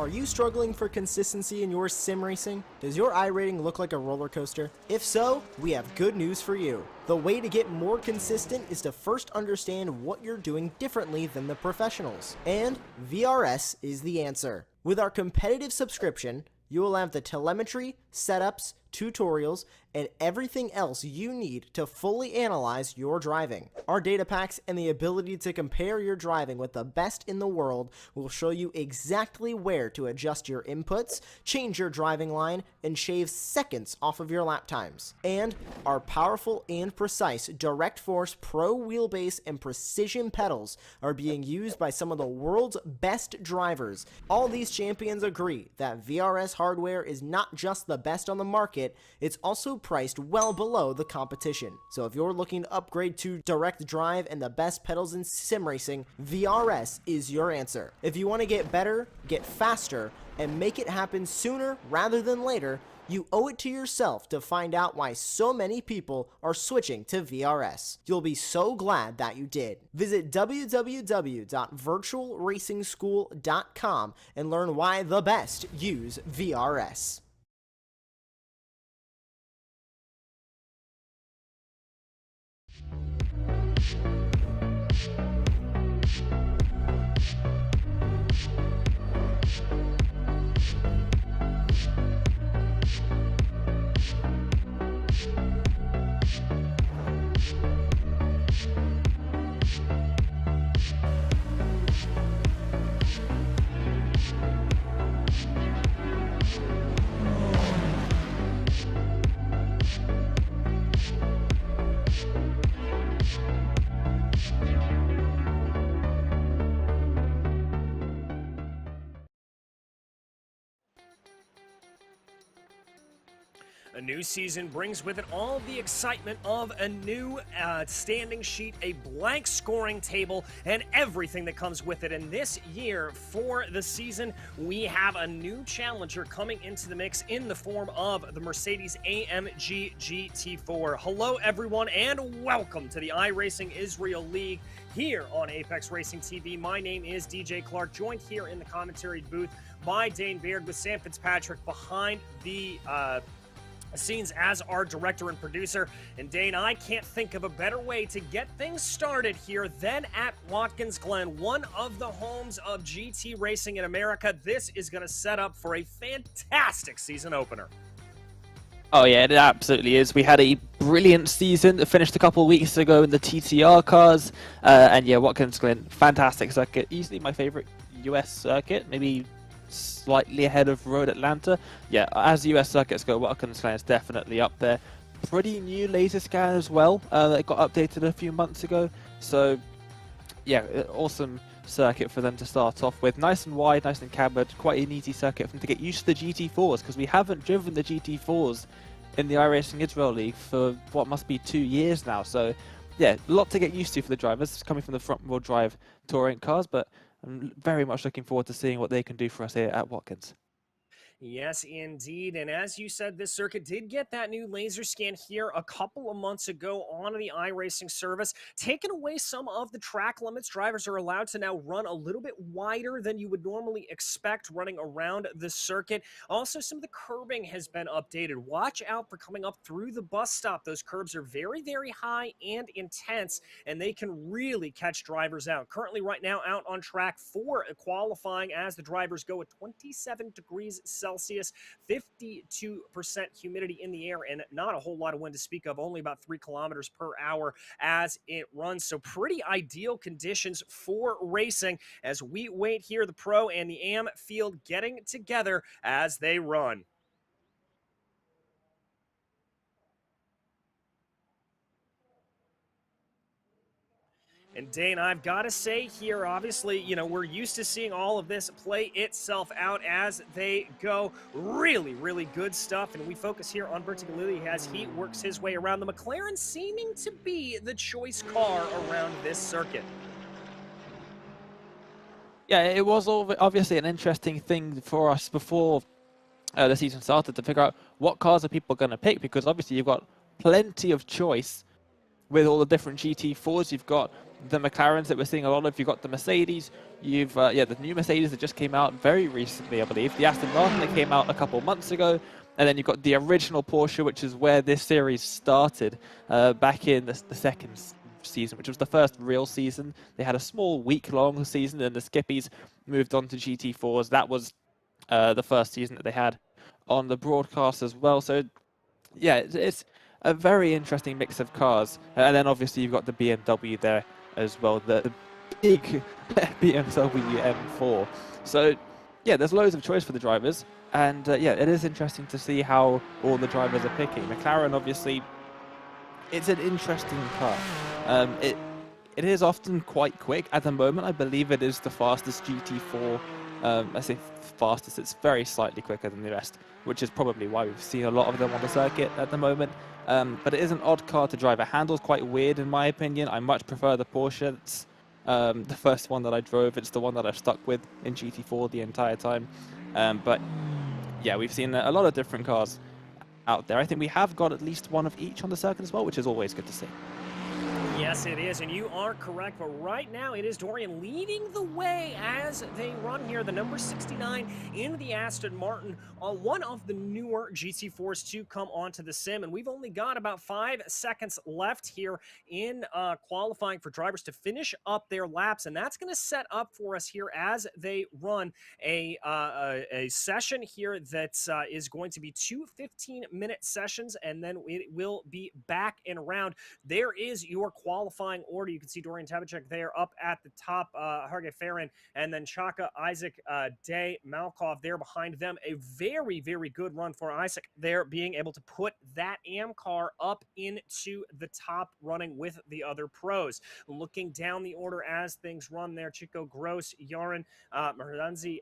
Are you struggling for consistency in your sim racing? Does your iRating look like a roller coaster? If so, we have good news for you. The way to get more consistent is to first understand what you're doing differently than the professionals. And VRS is the answer. With our competitive subscription, you will have the telemetry, setups, tutorials, and everything else you need to fully analyze your driving. Our data packs and the ability to compare your driving with the best in the world will show you exactly where to adjust your inputs, change your driving line, and shave seconds off of your lap times. And our powerful and precise Direct Force Pro wheelbase and precision pedals are being used by some of the world's best drivers. All these champions agree that VRS hardware is not just the best on the market, it's also priced well below the competition. So if you're looking to upgrade to direct drive and the best pedals in sim racing, VRS is your answer. If you want to get better, get faster, and make it happen sooner rather than later, you owe it to yourself to find out why so many people are switching to VRS. You'll be so glad that you did. Visit www.virtualracingschool.com and learn why the best use VRS. A new season brings with it all the excitement of a new standing sheet, a blank scoring table, and everything that comes with it. And this year, for the season, we have a new challenger coming into the mix in the form of the Mercedes-AMG GT4. Hello, everyone, and welcome to the iRacing Israel League here on Apex Racing TV. My name is DJ Clark, joined here in the commentary booth by Dane Beard with Sam Fitzpatrick behind the scenes as our director and producer. And Dane, I can't think of a better way to get things started here than at Watkins Glen, one of the homes of GT racing in America. This is going to set up for a fantastic season opener. Oh yeah, it absolutely is. We had a brilliant season that finished a couple of weeks ago in the TTR cars, and yeah, Watkins Glen, fantastic circuit, easily my favorite US circuit, maybe slightly ahead of Road Atlanta. Yeah, as US circuits go, Watkins Glen is definitely up there. Pretty new laser scan as well. That got updated a few months ago. So yeah, awesome circuit for them to start off with. Nice and wide, nice and cambered. Quite an easy circuit for them to get used to the GT4s, because we haven't driven the GT4s in the iRacing Israel League for what must be 2 years now. So yeah, a lot to get used to for the drivers coming from the front-wheel drive touring cars, but I'm very much looking forward to seeing what they can do for us here at Watkins. Yes, indeed. And as you said, this circuit did get that new laser scan here a couple of months ago on the iRacing service, taking away some of the track limits. Drivers are allowed to now run a little bit wider than you would normally expect running around the circuit. Also, some of the curbing has been updated. Watch out for coming up through the bus stop. Those curbs are very, very high and intense, and they can really catch drivers out. Currently, right now, out on track for qualifying as the drivers go at 27 degrees Celsius, 52% humidity in the air, and not a whole lot of wind to speak of, only about 3 kilometers per hour as it runs. So pretty ideal conditions for racing as we wait here, the Pro and the AM field getting together as they run. And Dane, I've got to say here, obviously, you know, we're used to seeing all of this play itself out as they go. Really, really good stuff. And we focus here on Bertigalili as he works his way around. The McLaren seeming to be the choice car around this circuit. Yeah, it was obviously an interesting thing for us before the season started to figure out what cars are people going to pick, because obviously you've got plenty of choice with all the different GT4s. You've got the McLarens that we're seeing a lot of. You've got the Mercedes. You've the new Mercedes that just came out very recently, I believe. The Aston Martin that came out a couple months ago. And then you've got the original Porsche, which is where this series started back in the second season, which was the first real season. They had a small week-long season, and the Skippies moved on to GT4s. That was the first season that they had on the broadcast as well. So yeah, it's a very interesting mix of cars. And then obviously you've got the BMW there as well, the big BMW M4. So yeah, there's loads of choice for the drivers. And yeah, it is interesting to see how all the drivers are picking. McLaren, obviously, it's an interesting car. It is often quite quick. At the moment, I believe it is the fastest GT4. I say fastest, it's very slightly quicker than the rest, which is probably why we've seen a lot of them on the circuit at the moment. But it is an odd car to drive. It handles quite weird, in my opinion. I much prefer the Porsche. It's the first one that I drove. It's the one that I've stuck with in GT4 the entire time. But yeah, we've seen a lot of different cars out there. I think we have got at least one of each on the circuit as well, which is always good to see. Yes, it is, and you are correct, but right now it is Dorian leading the way as they run here, the number 69 in the Aston Martin on one of the newer GT4s to come onto the sim, and we've only got about 5 seconds left here in qualifying for drivers to finish up their laps, and that's going to set up for us here as they run a session here that is going to be 2 15-minute sessions, and then it will be back and around. There is your qualifying order. You can see Dorian Tabachek there up at the top, Harge Farron, and then Chaka, Isaac, Day, Malkov there behind them. A very, very good run for Isaac there, being able to put that AM car up into the top, running with the other pros. Looking down the order as things run there, Chico, Gross, Yaron, Maranzi,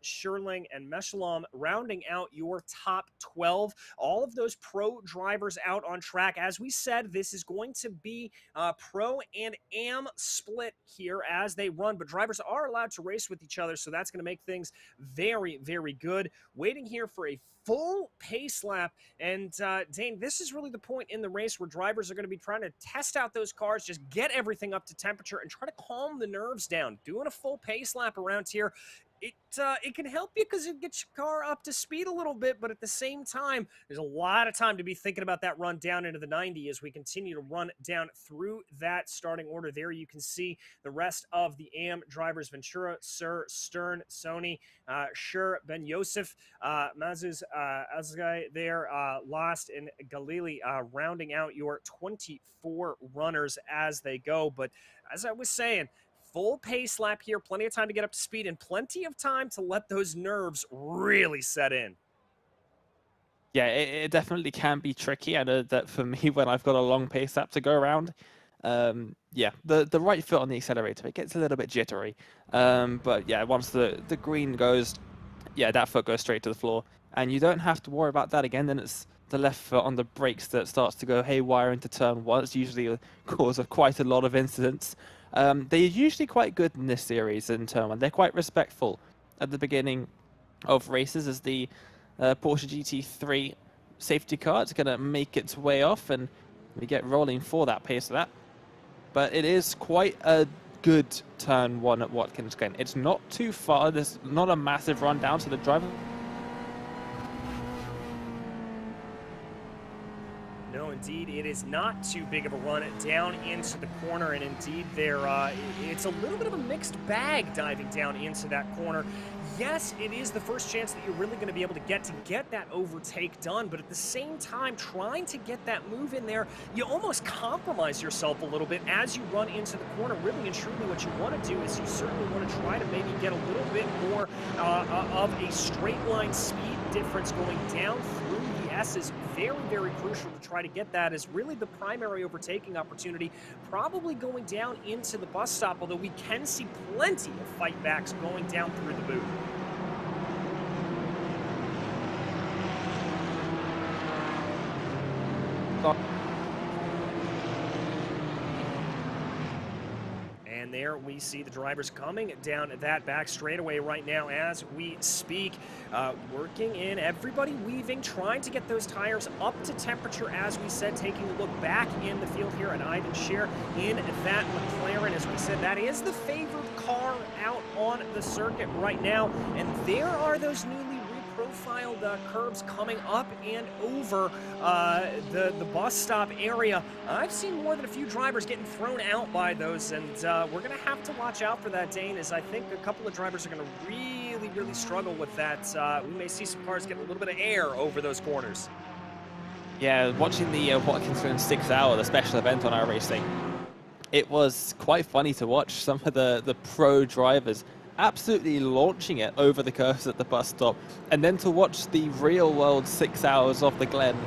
Sherling, and Meshalom rounding out your top 12. All of those pro drivers out on track. As we said, this is going to be pro and am split here as they run, but drivers are allowed to race with each other, so that's going to make things very, very good. Waiting here for a full pace lap, and Dane, this is really the point in the race where drivers are going to be trying to test out those cars, just get everything up to temperature and try to calm the nerves down. Doing a full pace lap around here, it can help you because it gets your car up to speed a little bit, but at the same time, there's a lot of time to be thinking about that run down into the 90 as we continue to run down through that starting order. There you can see the rest of the AM drivers: Ventura, Sir, Stern, Sony, Shur, Ben Yosef, Mazuz, Azgai there, Lost, and Galili rounding out your 24 runners as they go. But as I was saying, full pace lap here, plenty of time to get up to speed, and plenty of time to let those nerves really set in. Yeah, it definitely can be tricky. I know that for me, when I've got a long pace lap to go around, yeah, the right foot on the accelerator, it gets a little bit jittery. But yeah, once the green goes, yeah, that foot goes straight to the floor. And you don't have to worry about that again. Then it's the left foot on the brakes that starts to go haywire into turn 1. It's usually a cause of quite a lot of incidents. They're usually quite good in this series in turn 1. They're quite respectful at the beginning of races as the Porsche GT3 safety car. It's going to make its way off and we get rolling for that pace lap. But it is quite a good turn 1 at Watkins Glen. It's not too far. There's not a massive run down, so the driver... No, indeed, it is not too big of a run down into the corner, and indeed, it's a little bit of a mixed bag diving down into that corner. Yes, it is the first chance that you're really going to be able to get that overtake done, but at the same time, trying to get that move in there, you almost compromise yourself a little bit as you run into the corner. Really and truly, what you want to do is you certainly want to try to maybe get a little bit more of a straight line speed difference going down through the S is very, very crucial to try to get that as really the primary overtaking opportunity, probably going down into the bus stop, although we can see plenty of fight backs going down through the boot. there we see the drivers coming down that back straightaway right now as we speak, working in, everybody weaving, trying to get those tires up to temperature, as we said, taking a look back in the field here at Ivan Scheer in that McLaren. As we said, that is the favored car out on the circuit right now, and there are those newly profiled curbs coming up and over the bus stop area. I've seen more than a few drivers getting thrown out by those, and we're going to have to watch out for that, Dane, as I think a couple of drivers are going to really struggle with that. We may see some cars get a little bit of air over those corners. Yeah, watching the Watkins Glen 6 hour, the special event on iRacing, it was quite funny to watch some of the pro drivers absolutely launching it over the curves at the bus stop, and then to watch the real world 6 hours of the Glen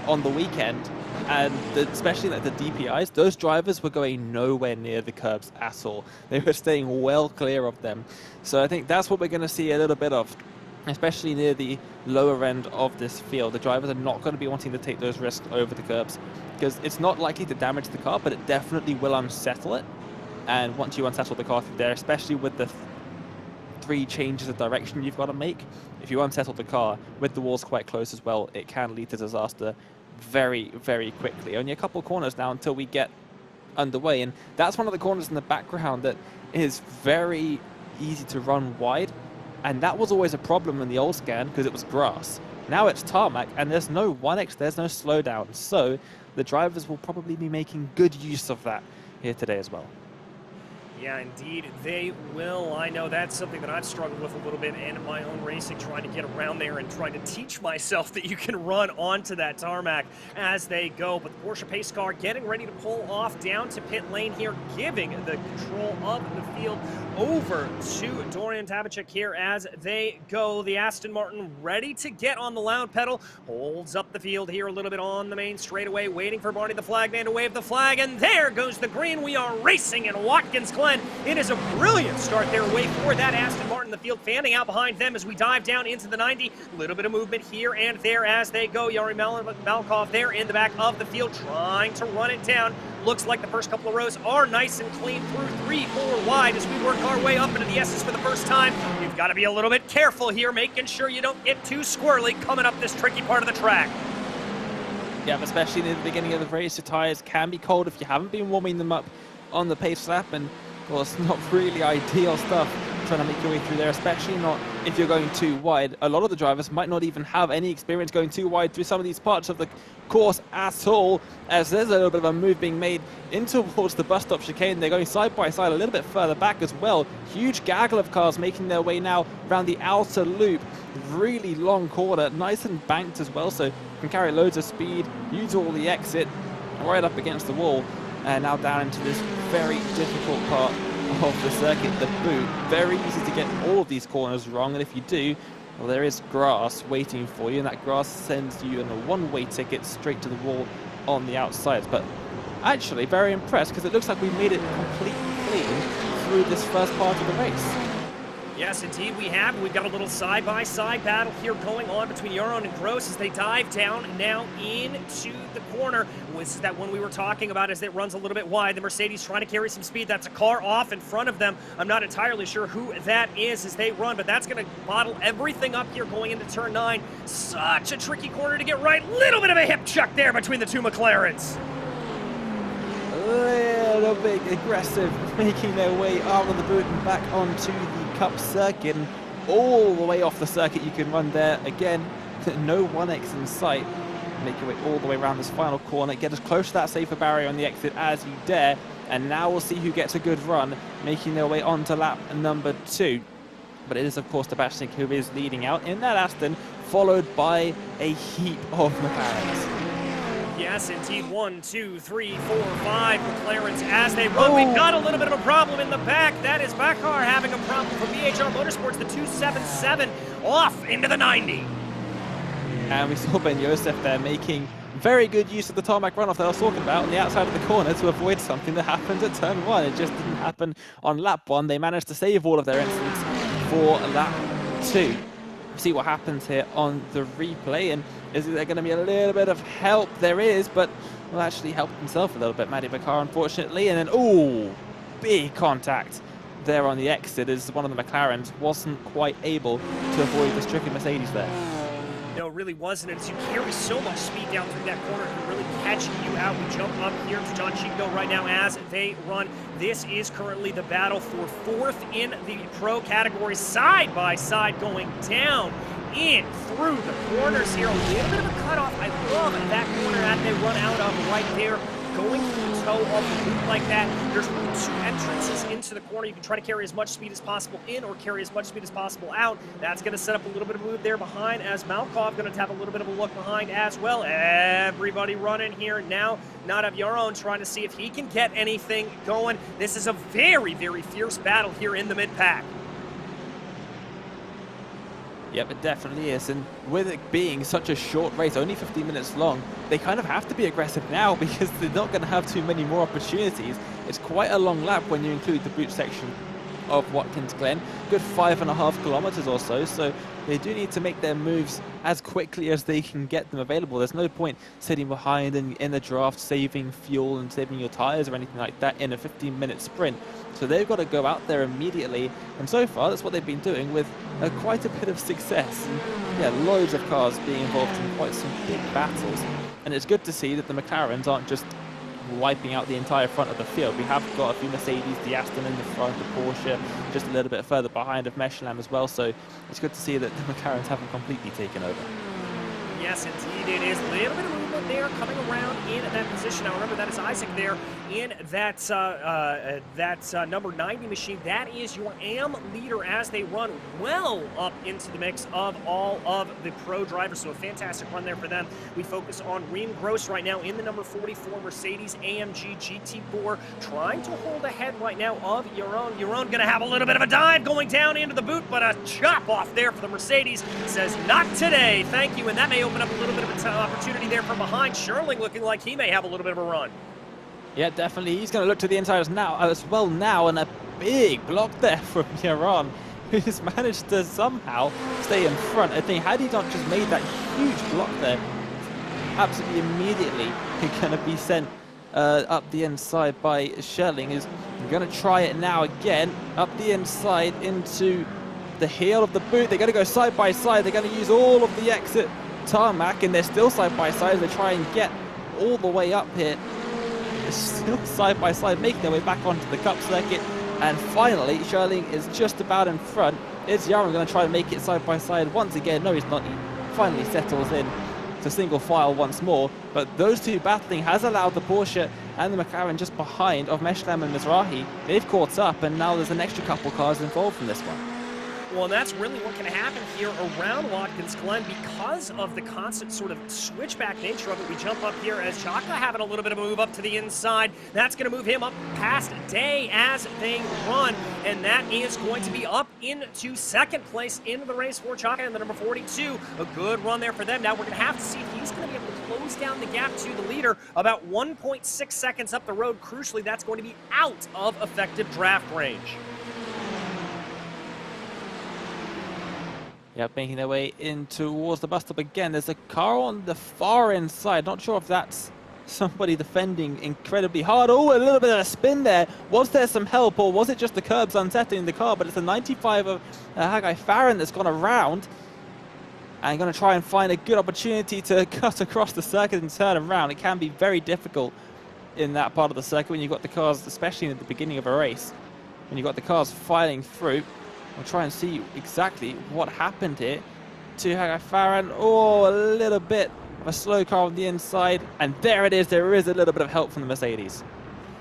on the weekend, and especially like the DPIs, those drivers were going nowhere near the curbs at all. They were staying well clear of them. So I think that's what we're going to see a little bit of, especially near the lower end of this field. The drivers are not going to be wanting to take those risks over the curbs, because it's not likely to damage the car, but it definitely will unsettle it. And once you unsettle the car through there, especially with the 3 changes of direction you've got to make, if you unsettle the car with the walls quite close as well, it can lead to disaster very quickly. Only a couple corners now until we get underway, and that's one of the corners in the background that is very easy to run wide, and that was always a problem in the old scan because it was grass. Now it's tarmac, and there's no 1x, there's no slowdown, so the drivers will probably be making good use of that here today as well. Yeah, indeed, they will. I know that's something that I've struggled with a little bit in my own racing, trying to get around there and trying to teach myself that you can run onto that tarmac as they go. But the Porsche pace car getting ready to pull off down to pit lane here, giving the control of the field over to Dorian Tabachek here as they go. The Aston Martin ready to get on the loud pedal, holds up the field here a little bit on the main straightaway, waiting for Barney the Flagman to wave the flag, and there goes the green. We are racing in Watkins Glen. It is a brilliant start their way for that Aston Martin. The field fanning out behind them as we dive down into the 90. A little bit of movement here and there as they go. Yari Malkov there in the back of the field trying to run it down. Looks like the first couple of rows are nice and clean through 3-4 wide as we work our way up into the S's for the first time. You've got to be a little bit careful here, making sure you don't get too squirrely coming up this tricky part of the track. Yeah, especially near the beginning of the race, the tires can be cold if you haven't been warming them up on the pace lap, and well, it's not really ideal stuff trying to make your way through there, especially not if you're going too wide. A lot of the drivers might not even have any experience going too wide through some of these parts of the course at all, as there's a little bit of a move being made in towards the bus stop chicane. They're going side by side a little bit further back as well. Huge gaggle of cars making their way now around the outer loop. Really long corner, nice and banked as well, so you can carry loads of speed, use all the exit right up against the wall. And now down into this very difficult part of the circuit, the boot. Very easy to get all of these corners wrong, and if you do, well, there is grass waiting for you, and that grass sends you on a one-way ticket straight to the wall on the outside. But actually, very impressed, because it looks like we made it completely clean through this first part of the race. Yes, indeed we have. We've got a little side-by-side battle here going on between Yaron and Gross as they dive down now into the corner. This is that one we were talking about as it runs a little bit wide. The Mercedes trying to carry some speed. That's a car off in front of them. I'm not entirely sure who that is as they run, but that's going to bottle everything up here going into turn 9. Such a tricky corner to get right. Little bit of a hip chuck there between the two McLarens. A little bit aggressive, making their way out of the boot and back onto the Cup circuit, and all the way off the circuit you can run there. Again, no 1x in sight. Make your way all the way around this final corner, get as close to that safer barrier on the exit as you dare, and now we'll see who gets a good run, making their way onto lap number 2. But it is, of course, Tabachek who is leading out in that Aston, followed by a heap of McLarens. Yes, indeed. 1, 2, 3, 4, 5 McLarens as they run. We've got a little bit of a problem in the back. That is Bakar having a problem for BHR Motorsports. The 277 off into the 90. And we saw Ben Josef there making very good use of the tarmac runoff that I was talking about on the outside of the corner to avoid something that happened at turn 1. It just didn't happen on lap 1. They managed to save all of their incidents for lap 2. See what happens here on the replay, and is there going to be a little bit of help? There is, but will actually help himself a little bit, Matty Bakar, unfortunately. And then, ooh, big contact there on the exit as one of the McLarens wasn't quite able to avoid the stricken Mercedes there. No, it really wasn't. As you carry so much speed down through that corner, it can really catch you out. We jump up here to John Chico right now as they run. This is currently the battle for 4th in the pro category, side by side, going down in through the corners here. A little bit of a cutoff. I love that corner that they run out of right there. Going through the toe of the loop like that, there's really 2 entrances into the corner. You can try to carry as much speed as possible in or carry as much speed as possible out. That's going to set up a little bit of move there behind as Malkov going to have a little bit of a look behind as well. Everybody running here now. Not of your own, trying to see if he can get anything going. This is a very, very fierce battle here in the mid-pack. Yep, it definitely is, and with it being such a short race, only 15 minutes long, they kind of have to be aggressive now because they're not going to have too many more opportunities. It's quite a long lap when you include the boot section of Watkins Glen, good 5.5 kilometers or so, so they do need to make their moves as quickly as they can get them available. There's no point sitting behind in the draft, saving fuel and saving your tires or anything like that in a 15-minute sprint. So they've got to go out there immediately, and so far that's what they've been doing with quite a bit of success. And, yeah, loads of cars being involved in quite some big battles, and it's good to see that the McLarens aren't just wiping out the entire front of the field. We have got a few Mercedes, the Aston in the front, the Porsche just a little bit further behind of Mechelen as well, so it's good to see that the McLarens haven't completely taken over. Yes, indeed it is. A little bit of movement there coming around in that position. Now remember, that is Isaac there in that number 90 machine. That is your AM leader as they run well up into the mix of all of the pro drivers. So a fantastic run there for them. We focus on Reem Gross right now in the number 44 Mercedes AMG GT4, trying to hold ahead right now of Yaron. Yaron going to have a little bit of a dive going down into the boot, but a chop off there for the Mercedes. Says, not today, thank you. And that may open up a little bit of an opportunity there from behind. Sherling looking like he may have a little bit of a run. Yeah, definitely. He's going to look to the inside as well now, and a big block there from Yaron, who's managed to somehow stay in front. I think had he not just made that huge block there, absolutely immediately he's going to be sent up the inside by Sherling. Is going to try it now again, up the inside into the heel of the boot. They're going to go side by side. They're going to use all of the exit tarmac, and they're still side by side. They try and get all the way up here. They're still side by side, making their way back onto the cup circuit, and finally Sherling is just about in front. Is Yaron going to try and make it side by side once again? No, he's not. He finally settles in to single file once more, but those two battling has allowed the Porsche and the McLaren just behind of Mechelen and Mizrahi. They've caught up, and now there's an extra couple cars involved in this one. Well, and that's really what can happen here around Watkins Glen because of the constant sort of switchback nature of it. We jump up here as Chaka having a little bit of a move up to the inside. That's going to move him up past Day as they run, and that is going to be up into second place in the race for Chaka and the number 42. A good run there for them. Now we're going to have to see if he's going to be able to close down the gap to the leader about 1.6 seconds up the road. Crucially, that's going to be out of effective draft range. Yeah, making their way in towards the bus stop again. There's a car on the far inside. Not sure if that's somebody defending incredibly hard. Oh, a little bit of a spin there. Was there some help, or was it just the curbs unsettling the car? But it's a 95 of Haggai Farron that's gone around and going to try and find a good opportunity to cut across the circuit and turn around. It can be very difficult in that part of the circuit when you've got the cars, especially at the beginning of a race, when you've got the cars filing through. We'll try and see exactly what happened here to Haggai Farron. Oh, a little bit of a slow car on the inside. And there it is. There is a little bit of help from the Mercedes.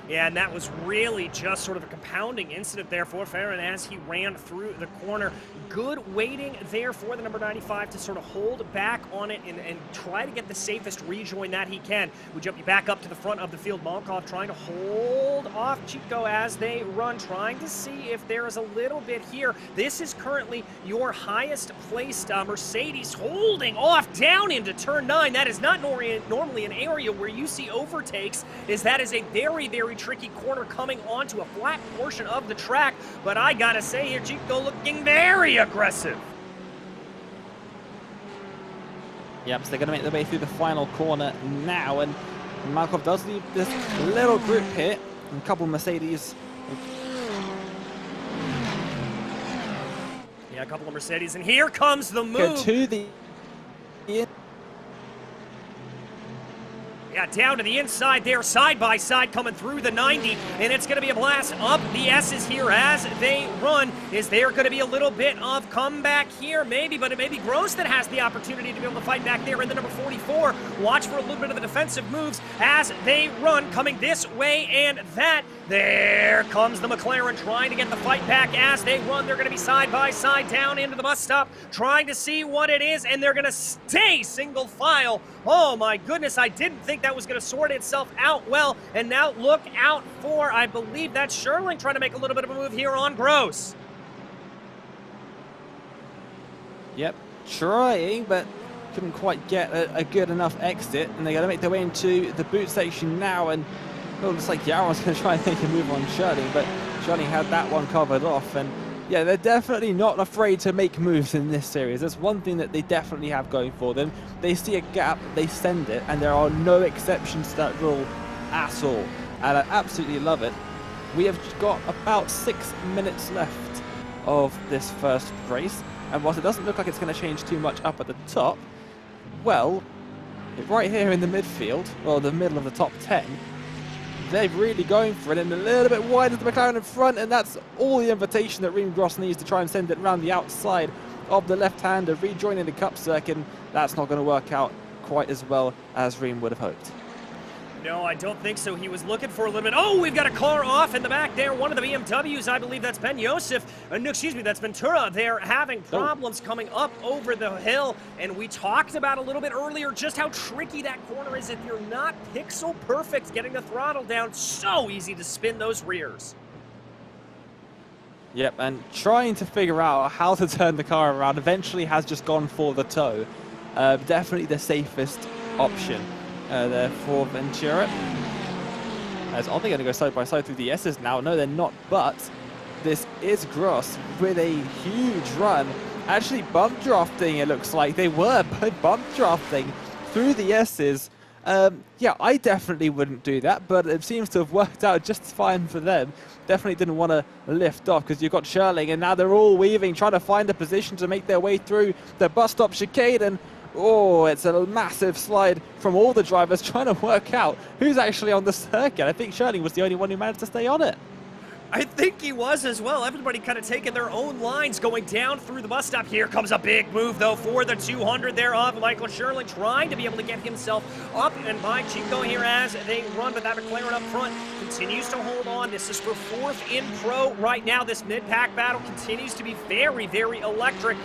Yeah, and that was really just sort of a compounding incident there for Farron as he ran through the corner. Good waiting there for the number 95 to sort of hold back on it and try to get the safest rejoin that he can. We jump you back up to the front of the field. Malkov trying to hold off Chico as they run, trying to see if there is a little bit here. This is currently your highest placed Mercedes holding off down into turn 9. That is not normally an area where you see overtakes, as that is a very, very tricky corner coming onto a flat portion of the track. But I gotta say here, Chico looking very aggressive. Yep, so they're going to make their way through the final corner now, and Malkov does leave this little group here, and a couple of Mercedes Yeah, a couple of Mercedes, and here comes the move. Go to the... Yeah, down to the inside there, side by side, coming through the 90, and it's going to be a blast up the S's here as they run. Is there going to be a little bit of comeback here? Maybe, but it may be Gross that has the opportunity to be able to fight back there in the number 44. Watch for a little bit of the defensive moves as they run, coming this way and that. There comes the McLaren trying to get the fight back as they run. They're going to be side by side down into the bus stop, trying to see what it is, and they're going to stay single file. Oh my goodness, I didn't think that was going to sort itself out well. And now look out for, I believe that's Sherling trying to make a little bit of a move here on Gross. Yep, trying, but couldn't quite get a good enough exit. And they're going to make their way into the boot section now. And it looks like Yaron's going to try and make a move on Sherling, but Sherling had that one covered off. And yeah, they're definitely not afraid to make moves in this series. That's one thing that they definitely have going for them. They see a gap, they send it, and there are no exceptions to that rule at all. And I absolutely love it. We have got about 6 minutes left of this first race. And whilst it doesn't look like it's going to change too much up at the top, well, right here in the midfield, well, the middle of the top 10, they're really going for it, and a little bit wide of the McLaren in front, and that's all the invitation that Ream Gross needs to try and send it around the outside of the left-hander, rejoining the cup circuit. That's not going to work out quite as well as Ream would have hoped. No, I don't think so. He was looking for a little bit. Oh, we've got a car off in the back there. One of the BMWs, I believe that's Ben Yosef. No, excuse me, that's Ventura. They're having problems coming up over the hill. And we talked about a little bit earlier just how tricky that corner is if you're not pixel perfect. Getting the throttle down, so easy to spin those rears. Yep, and trying to figure out how to turn the car around eventually has just gone for the toe. Definitely the safest option. There for Ventura. As are they going to go side by side through the S's now? No, they're not, but this is Gross with a huge run. Actually bump drafting, it looks like. They were bump drafting through the S's. Yeah, I definitely wouldn't do that, but it seems to have worked out just fine for them. Definitely didn't want to lift off because you've got Sherling, and now they're all weaving, trying to find a position to make their way through the bus stop chicane. And oh, it's a massive slide from all the drivers trying to work out who's actually on the circuit. I think Sherling was the only one who managed to stay on it. I think he was as well. Everybody kind of taking their own lines going down through the bus stop. Here comes a big move, though, for the 200 there of Michael Sherling, trying to be able to get himself up and by Chico here as they run, but that McLaren up front continues to hold on. This is for 4th in pro right now. This mid-pack battle continues to be very, very electric.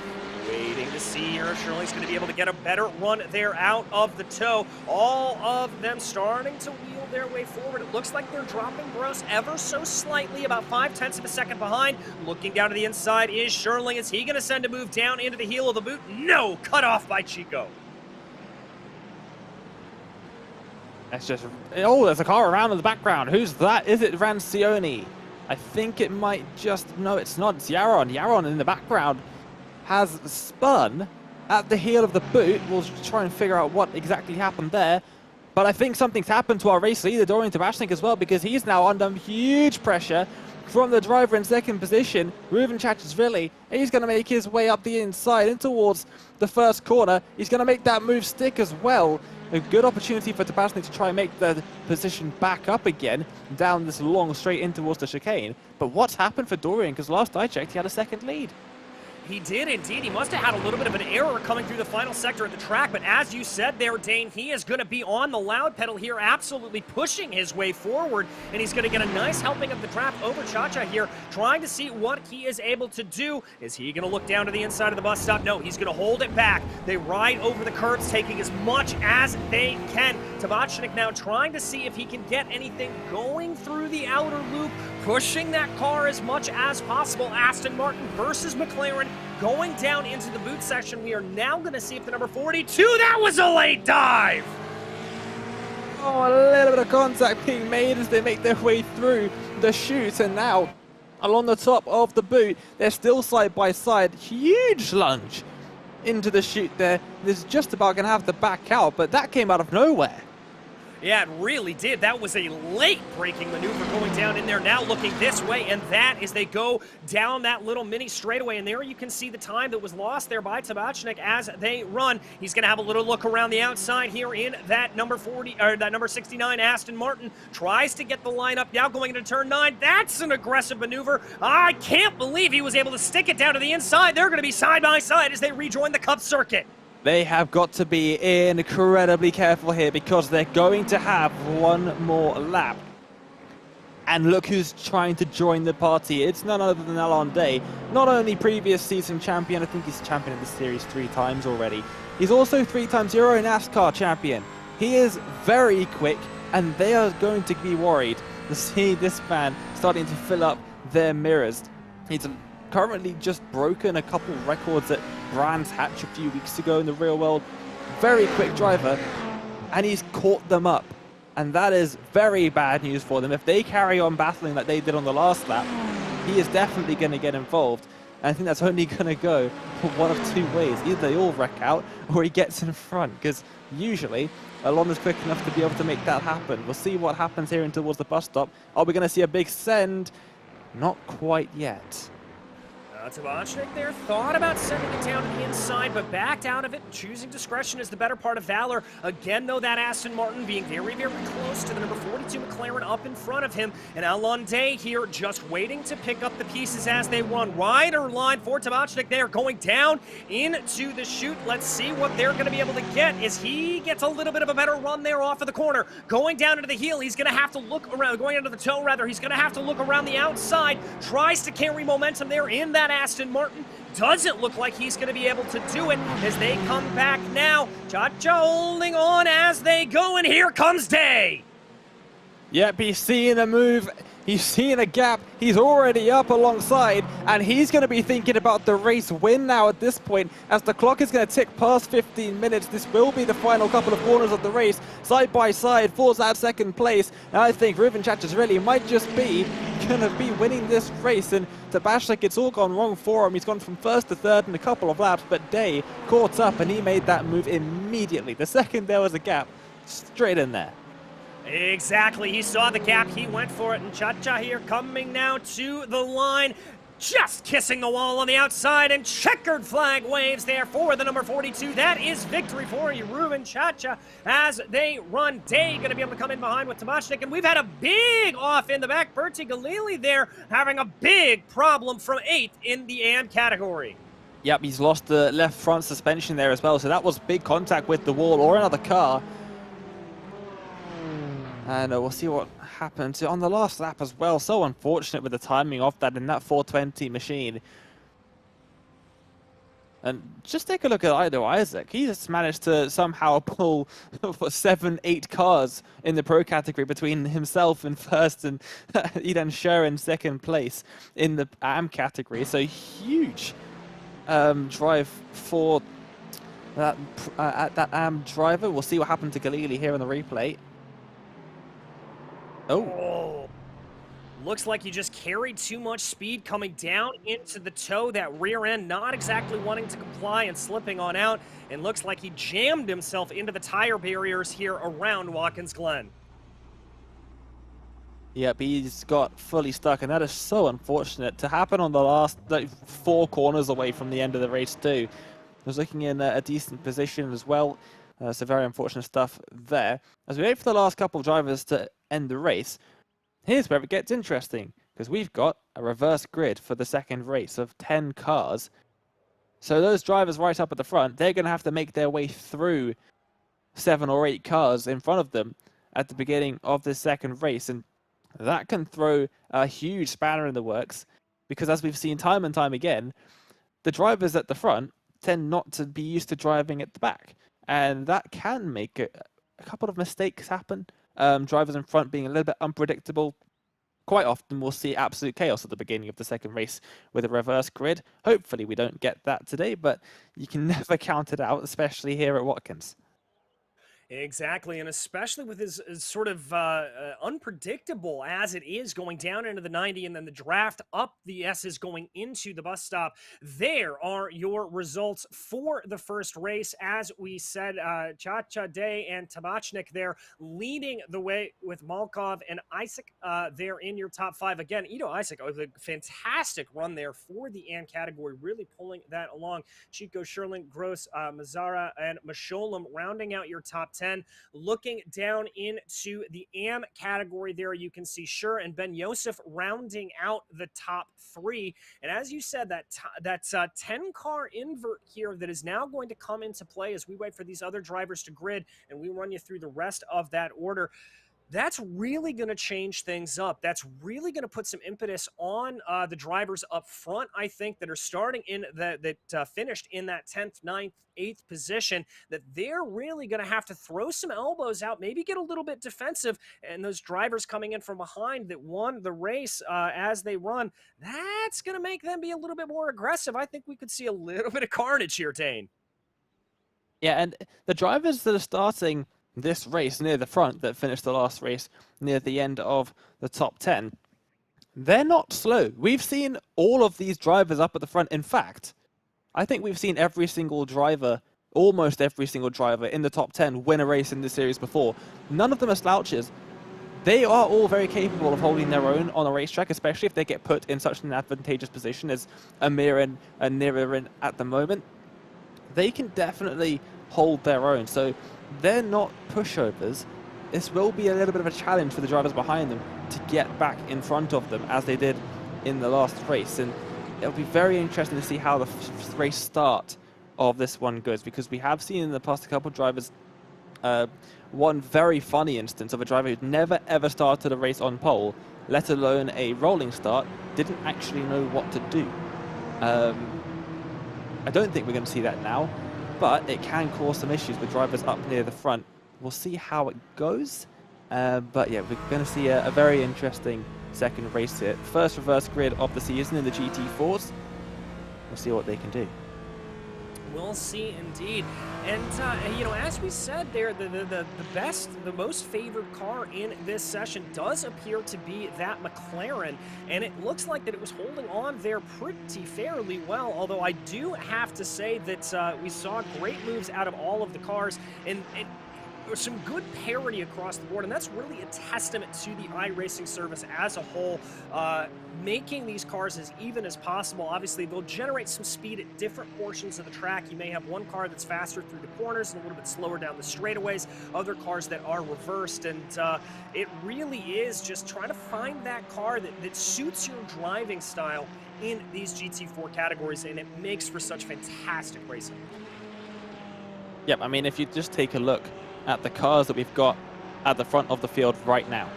Waiting to see here if Sherling's going to be able to get a better run there out of the toe. All of them starting to wheel their way forward. It looks like they're dropping Gross ever so slightly, about 0.5 of a second behind. Looking down to the inside is Sherling. Is he going to send a move down into the heel of the boot? No! Cut off by Chico. That's just... Oh, there's a car around in the background. Who's that? Is it Rancioni? I think it might just... No, it's not. It's Yaron. Yaron in the background has spun at the heel of the boot. We'll try and figure out what exactly happened there. But I think something's happened to our race leader, Dorian Tabashnik, as well, because he's now under huge pressure from the driver in second position, Ruben Chachashvili. He's going to make his way up the inside and towards the first corner. He's going to make that move stick as well. A good opportunity for Tabashnik to try and make the position back up again, down this long straight in towards the chicane. But what's happened for Dorian? Because last I checked, he had a second lead. He did indeed. He must have had a little bit of an error coming through the final sector of the track, but as you said there, Dane, he is going to be on the loud pedal here, absolutely pushing his way forward, and he's going to get a nice helping of the trap over Chacha here, trying to see what he is able to do. Is he going to look down to the inside of the bus stop? No, he's going to hold it back. They ride over the curbs, taking as much as they can. Tabachnik now trying to see if he can get anything going through the outer loop, pushing that car as much as possible. Aston Martin versus McLaren going down into the boot section. We are now going to see if the number 42, that was a late dive! Oh, a little bit of contact being made as they make their way through the chute, and now along the top of the boot, they're still side by side. Huge lunge into the chute there. This is just about going to have to back out, but that came out of nowhere. Yeah, it really did. That was a late braking maneuver going down in there. Now looking this way, and that is they go down that little mini straightaway. And there you can see the time that was lost there by Tabachnik as they run. He's going to have a little look around the outside here in that number 40 or that number 69 Aston Martin. Tries to get the line up now going into turn 9. That's an aggressive maneuver. I can't believe he was able to stick it down to the inside. They're going to be side by side as they rejoin the Cup circuit. They have got to be incredibly careful here because they're going to have one more lap. And look who's trying to join the party. It's none other than R01-02. Not only previous season champion, I think he's champion of the series 3 times already. He's also 3-time Euro NASCAR champion. He is very quick, and they are going to be worried to see this man starting to fill up their mirrors. He's currently just broken a couple records at Brands Hatch a few weeks ago in the real world. Very quick driver, and he's caught them up. And that is very bad news for them. If they carry on battling like they did on the last lap, he is definitely going to get involved. And I think that's only going to go one of 2 ways. Either they all wreck out, or he gets in front, because usually Alon is quick enough to be able to make that happen. We'll see what happens here in towards the bus stop. Are we going to see a big send? Not quite yet. Tabachnik there thought about sending it down to the inside, but backed out of it. Choosing discretion is the better part of valor. Again, though, that Aston Martin being very, very close to the number 42 McLaren up in front of him. And R01-02 here just waiting to pick up the pieces as they run. Rider line for Tabachnik there going down into the chute. Let's see what they're going to be able to get as he gets a little bit of a better run there off of the corner. Going down into the heel, he's going to have to look around, going into the toe rather, he's going to have to look around the outside. Tries to carry momentum there in that Aston Martin. Doesn't look like he's going to be able to do it as they come back now. Cha-Cha holding on as they go, and here comes Day. Yep, he's seeing a move. He's seeing a gap. He's already up alongside, and he's going to be thinking about the race win now at this point, as the clock is going to tick past 15 minutes. This will be the final couple of corners of the race. Side by side, falls out second place. And I think Ruben Chachas really might just be going to be winning this race. And Tabachnik, it's all gone wrong for him. He's gone from first to third in a couple of laps, but Day caught up, and he made that move immediately. The second there was a gap, straight in there. Exactly, he saw the gap, he went for it, and Cha-Cha here coming now to the line, just kissing the wall on the outside, and checkered flag waves there for the number 42. That is victory for you, Ruben Cha-Cha, as they run. Day going to be able to come in behind with Tabachnik, and we've had a big off in the back. Bertie Galili there having a big problem from 8th in the AM category. Yep, he's lost the left front suspension there as well, so that was big contact with the wall or another car. And we'll see what happens on the last lap as well. So unfortunate with the timing of that in that 420 machine. And just take a look at Ido Isaac. He just managed to somehow pull 7-8 cars in the pro category between himself in first and Eden Scher in second place in the AM category. So huge drive for that AM driver. We'll see what happened to Galili here on the replay. Oh. Looks like he just carried too much speed coming down into the toe. That rear end not exactly wanting to comply and slipping on out. And looks like he jammed himself into the tire barriers here around Watkins Glen. Yep, he's got fully stuck, and that is so unfortunate to happen on the last 4 corners away from the end of the race too. I was looking in a decent position as well. So very unfortunate stuff there. As we wait for the last couple of drivers to end the race, here's where it gets interesting, because we've got a reverse grid for the second race of 10 cars. So those drivers right up at the front, they're going to have to make their way through 7 or 8 cars in front of them at the beginning of this second race. And that can throw a huge spanner in the works, because as we've seen time and time again, the drivers at the front tend not to be used to driving at the back. And that can make a couple of mistakes happen. Drivers in front being a little bit unpredictable. Quite often we'll see absolute chaos at the beginning of the second race with a reverse grid. Hopefully we don't get that today, but you can never count it out, especially here at Watkins. Exactly, and especially with his sort of unpredictable as it is going down into the 90 and then the draft up the S's going into the bus stop. There are your results for the first race. As we said, Chacha Day and Tabachnik there leading the way with Malkov and Isaac there in your top 5. Again, Ito Isaac with a fantastic run there for the AN category, really pulling that along. Chico Sherlin, Gross, Mazzara, and Masholam rounding out your top 10. Looking down into the AM category there, you can see Schur and Ben Yosef rounding out the top 3. And as you said, that 10-car invert here that is now going to come into play as we wait for these other drivers to grid and we run you through the rest of that order. That's really going to change things up. That's really going to put some impetus on the drivers up front, I think, that are starting in that finished in that 10th, 9th, 8th position, that they're really going to have to throw some elbows out, maybe get a little bit defensive, and those drivers coming in from behind that won the race as they run, that's going to make them be a little bit more aggressive. I think we could see a little bit of carnage here, Dane. Yeah, and the drivers that are starting this race near the front, that finished the last race near the end of the top 10, they're not slow. We've seen all of these drivers up at the front. In fact, I think we've seen every single driver, almost every single driver in the top 10 win a race in this series before. None of them are slouches. They are all very capable of holding their own on a racetrack, especially if they get put in such an advantageous position as Amir and Nira at the moment. They can definitely hold their own. So they're not pushovers. This will be a little bit of a challenge for the drivers behind them to get back in front of them as they did in the last race. And it'll be very interesting to see how the race start of this one goes, because we have seen in the past a couple of drivers, one very funny instance of a driver who'd never ever started a race on pole, let alone a rolling start, didn't actually know what to do. I don't think we're going to see that now, but it can cause some issues with drivers up near the front. We'll see how it goes. But yeah, we're going to see a very interesting second race here. First reverse grid of the season in the GT4s. We'll see what they can do. We'll see indeed. And, you know, as we said there, the most favored car in this session does appear to be that McLaren. And it looks like that it was holding on there pretty fairly well. Although I do have to say that we saw great moves out of all of the cars. And some good parity across the board, and that's really a testament to the iRacing service as a whole, making these cars as even as possible. Obviously, they'll generate some speed at different portions of the track. You may have one car that's faster through the corners and a little bit slower down the straightaways, other cars that are reversed, and it really is just trying to find that car that suits your driving style in these GT4 categories, and it makes for such fantastic racing. Yep, I mean, if you just take a look at the cars that we've got at the front of the field right now.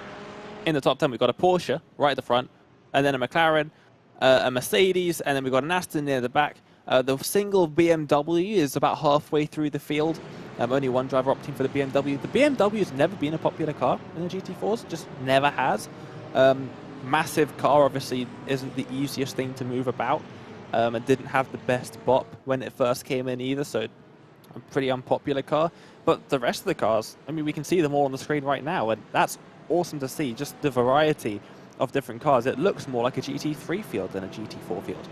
In the top 10, we've got a Porsche right at the front, and then a McLaren, a Mercedes, and then we've got an Aston near the back. The single BMW is about halfway through the field. Only one driver opting for the BMW. The BMW has never been a popular car in the GT4s, just never has. Massive car obviously isn't the easiest thing to move about, and didn't have the best bop when it first came in either, so a pretty unpopular car. But the rest of the cars, I mean, we can see them all on the screen right now, and that's awesome to see, just the variety of different cars. It looks more like a GT3 field than a GT4 field.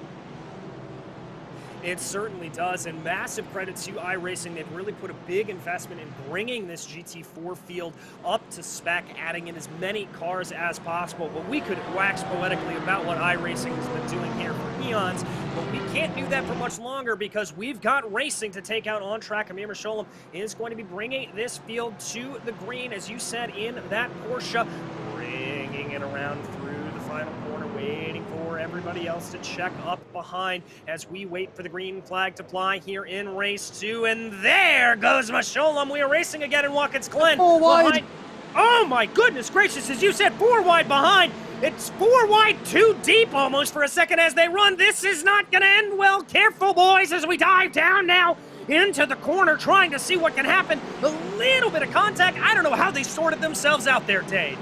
It certainly does, and massive credit to iRacing. They've really put a big investment in bringing this GT4 field up to spec, adding in as many cars as possible. But we could wax poetically about what iRacing has been doing here for eons, but we can't do that for much longer because we've got racing to take out on track. Amir Masholam is going to be bringing this field to the green, as you said, in that Porsche, bringing it around through the final corner, waiting for everybody else to check up behind as we wait for the green flag to fly here in race 2. And there goes Masholam. We are racing again in Watkins, Glen. 4 wide. Behind. Oh my goodness gracious, as you said, 4 wide behind. It's 4 wide, 2 deep almost for a second as they run. This is not going to end well. Careful, boys, as we dive down now into the corner, trying to see what can happen. A little bit of contact. I don't know how they sorted themselves out there, Dade.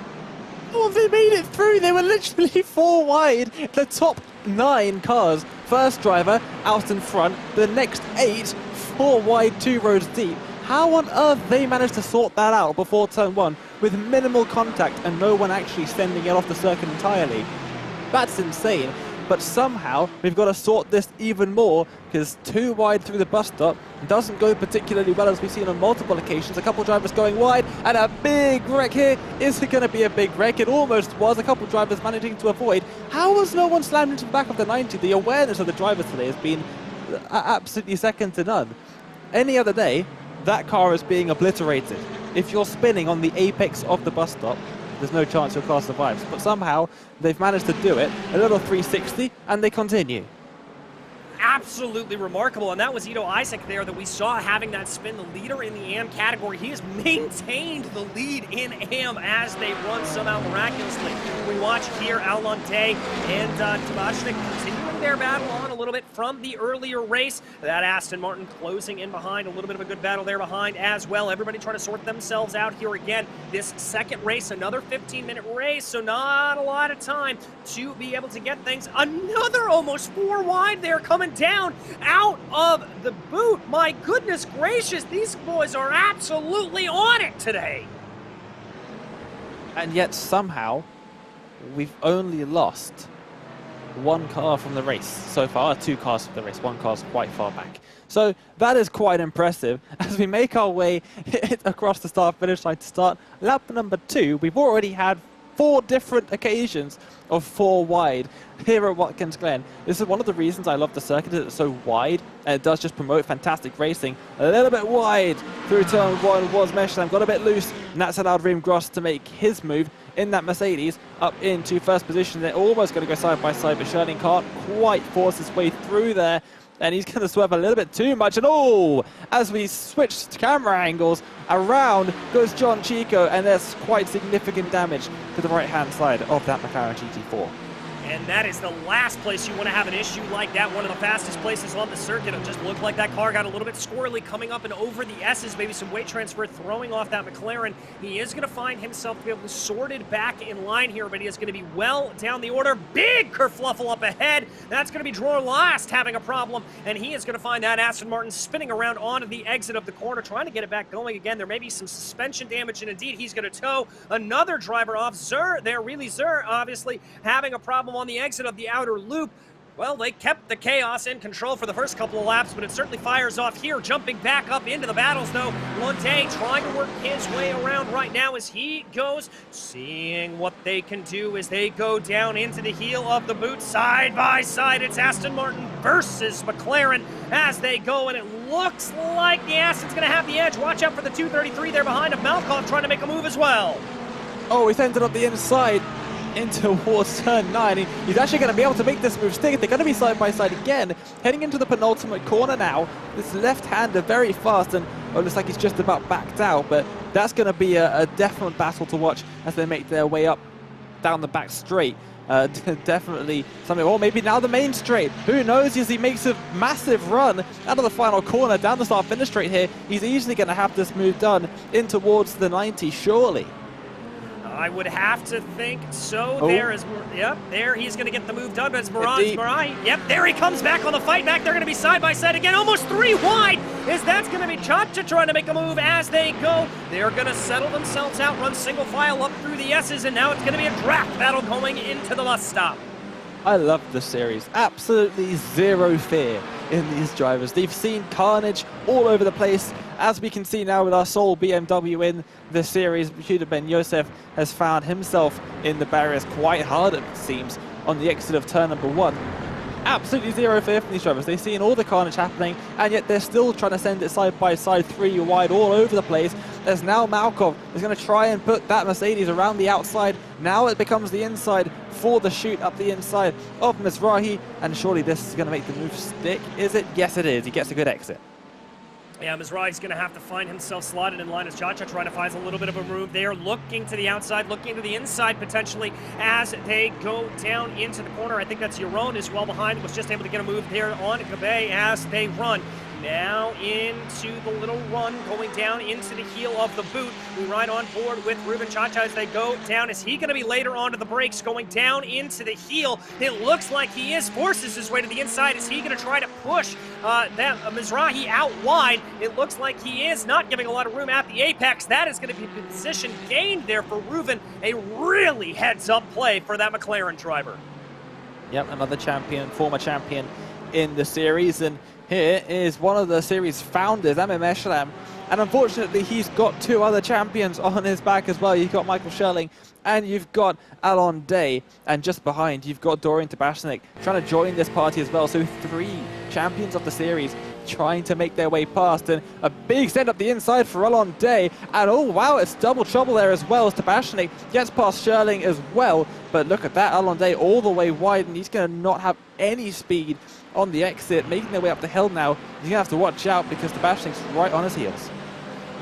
Oh, they made it through. They were literally 4 wide. The top 9 cars, first driver out in front. The next 8, 4 wide, 2 rows deep. How on earth they managed to sort that out before turn 1 with minimal contact and no one actually sending it off the circuit entirely? That's insane. But somehow we've got to sort this even more, because too wide through the bus stop doesn't go particularly well, as we've seen on multiple occasions. A couple drivers going wide, and a big wreck here. Is it going to be a big wreck? It almost was. A couple drivers managing to avoid. How was no one slammed into the back of the 90? The awareness of the drivers today has been absolutely second to none. Any other day, that car is being obliterated. If you're spinning on the apex of the bus stop, there's no chance your car survives. But somehow, they've managed to do it. A little 360, and they continue. Absolutely remarkable, and that was Ito Isaac there that we saw having that spin, the leader in the AM category. He has maintained the lead in AM as they run somehow miraculously. We watch here Alon Day and Tabashnik continuing their battle on a little bit from the earlier race. That Aston Martin closing in behind, a little bit of a good battle there behind as well. Everybody trying to sort themselves out here again. This second race, another 15-minute race, so not a lot of time to be able to get things. Another almost 4 wide there coming down out of the boot. My goodness gracious, these boys are absolutely on it today. And yet somehow we've only lost 1 car from the race so far, 2 cars from the race, 1 car's quite far back. So that is quite impressive. As we make our way across the start-finish line to start lap number 2, we've already had 4 different occasions of 4 wide here at Watkins Glen. This is one of the reasons I love the circuit, it's so wide, and it does just promote fantastic racing. A little bit wide through turn 1 was Meshlam, got a bit loose, and that's allowed Reem Gross to make his move in that Mercedes up into first position. They're almost going to go side by side, but Sherling can't quite force his way through there. And he's going to swerve a little bit too much. And oh, as we switch camera angles, around goes John Chico, and there's quite significant damage to the right-hand side of that McLaren GT4. And that is the last place you want to have an issue like that. One of the fastest places on the circuit. It just looked like that car got a little bit squirrely coming up and over the S's. Maybe some weight transfer throwing off that McLaren. He is going to find himself to be able to sort it back in line here, but he is going to be well down the order. Big kerfluffle up ahead. That's going to be Dror Last having a problem, and he is going to find that Aston Martin spinning around onto the exit of the corner, trying to get it back going again. There may be some suspension damage, and indeed he's going to tow another driver off. Zur there, really Zur, obviously having a problem on the exit of the outer loop. Well, they kept the chaos in control for the first couple of laps, but it certainly fires off here. Jumping back up into the battles, though. Lunde trying to work his way around right now as he goes, seeing what they can do as they go down into the heel of the boot. Side by side, it's Aston Martin versus McLaren as they go, and it looks like the Aston's going to have the edge. Watch out for the 233 there behind him. Malkoff trying to make a move as well. Oh, he's ended up the inside in towards turn 9. He's actually going to be able to make this move stick. They're going to be side by side again, heading into the penultimate corner now. This left-hander very fast, and it looks like he's just about backed out, but that's going to be a definite battle to watch as they make their way up down the back straight. Definitely something, or maybe now the main straight. Who knows, as he makes a massive run out of the final corner down the start-finish straight here. He's easily going to have this move done in towards the 90, surely. I would have to think so. Oh. There is, yep, there he's going to get the move done, but it's Marai. Yep, there he comes back on the fight back. They're going to be side by side again, almost 3 wide. That's going to be Chacha trying to make a move as they go. They're going to settle themselves out, run single file up through the S's, and now it's going to be a draft battle going into the bus stop. I love the series. Absolutely zero fear in these drivers. They've seen carnage all over the place. As we can see now with our sole BMW in the series, Huda Ben Yosef has found himself in the barriers quite hard, it seems, on the exit of turn number 1. Absolutely zero fear from these drivers. They've seen all the carnage happening, and yet they're still trying to send it side by side, 3 wide all over the place. There's now Malkov is going to try and put that Mercedes around the outside. Now it becomes the inside for the shoot up the inside of Mizrahi, and surely this is going to make the move stick. Is it? Yes, it is. He gets a good exit. Yeah, Mizrahi's going to have to find himself slotted in line as Chacha trying to find a little bit of a move there, looking to the outside, looking to the inside potentially as they go down into the corner. I think that's Yaron is well behind, was just able to get a move there on Gabe as they run. Now into the little run, going down into the heel of the boot. We ride on board with Ruben Chacha as they go down. Is he going to be later onto the brakes, going down into the heel? It looks like he is. Forces his way to the inside. Is he going to try to push that Mizrahi out wide? It looks like he is, not giving a lot of room at the apex. That is going to be position gained there for Ruben. A really heads-up play for that McLaren driver. Yep, another champion, former champion in the series, and here is one of the series founders, Amir Meshlam, and unfortunately he's got two other champions on his back as well. You've got Michael Scherling and you've got Alon Day, and just behind you've got Dorian Tabashnik trying to join this party as well. So three champions of the series trying to make their way past, and a big send up the inside for Alon Day, and oh wow, it's double trouble there as well as Tabashnik gets past Scherling as well. But look at that, Alon Day all the way wide, and he's going to not have any speed on the exit, making their way up the hill now. He's going to have to watch out because Tabashnik's right on his heels.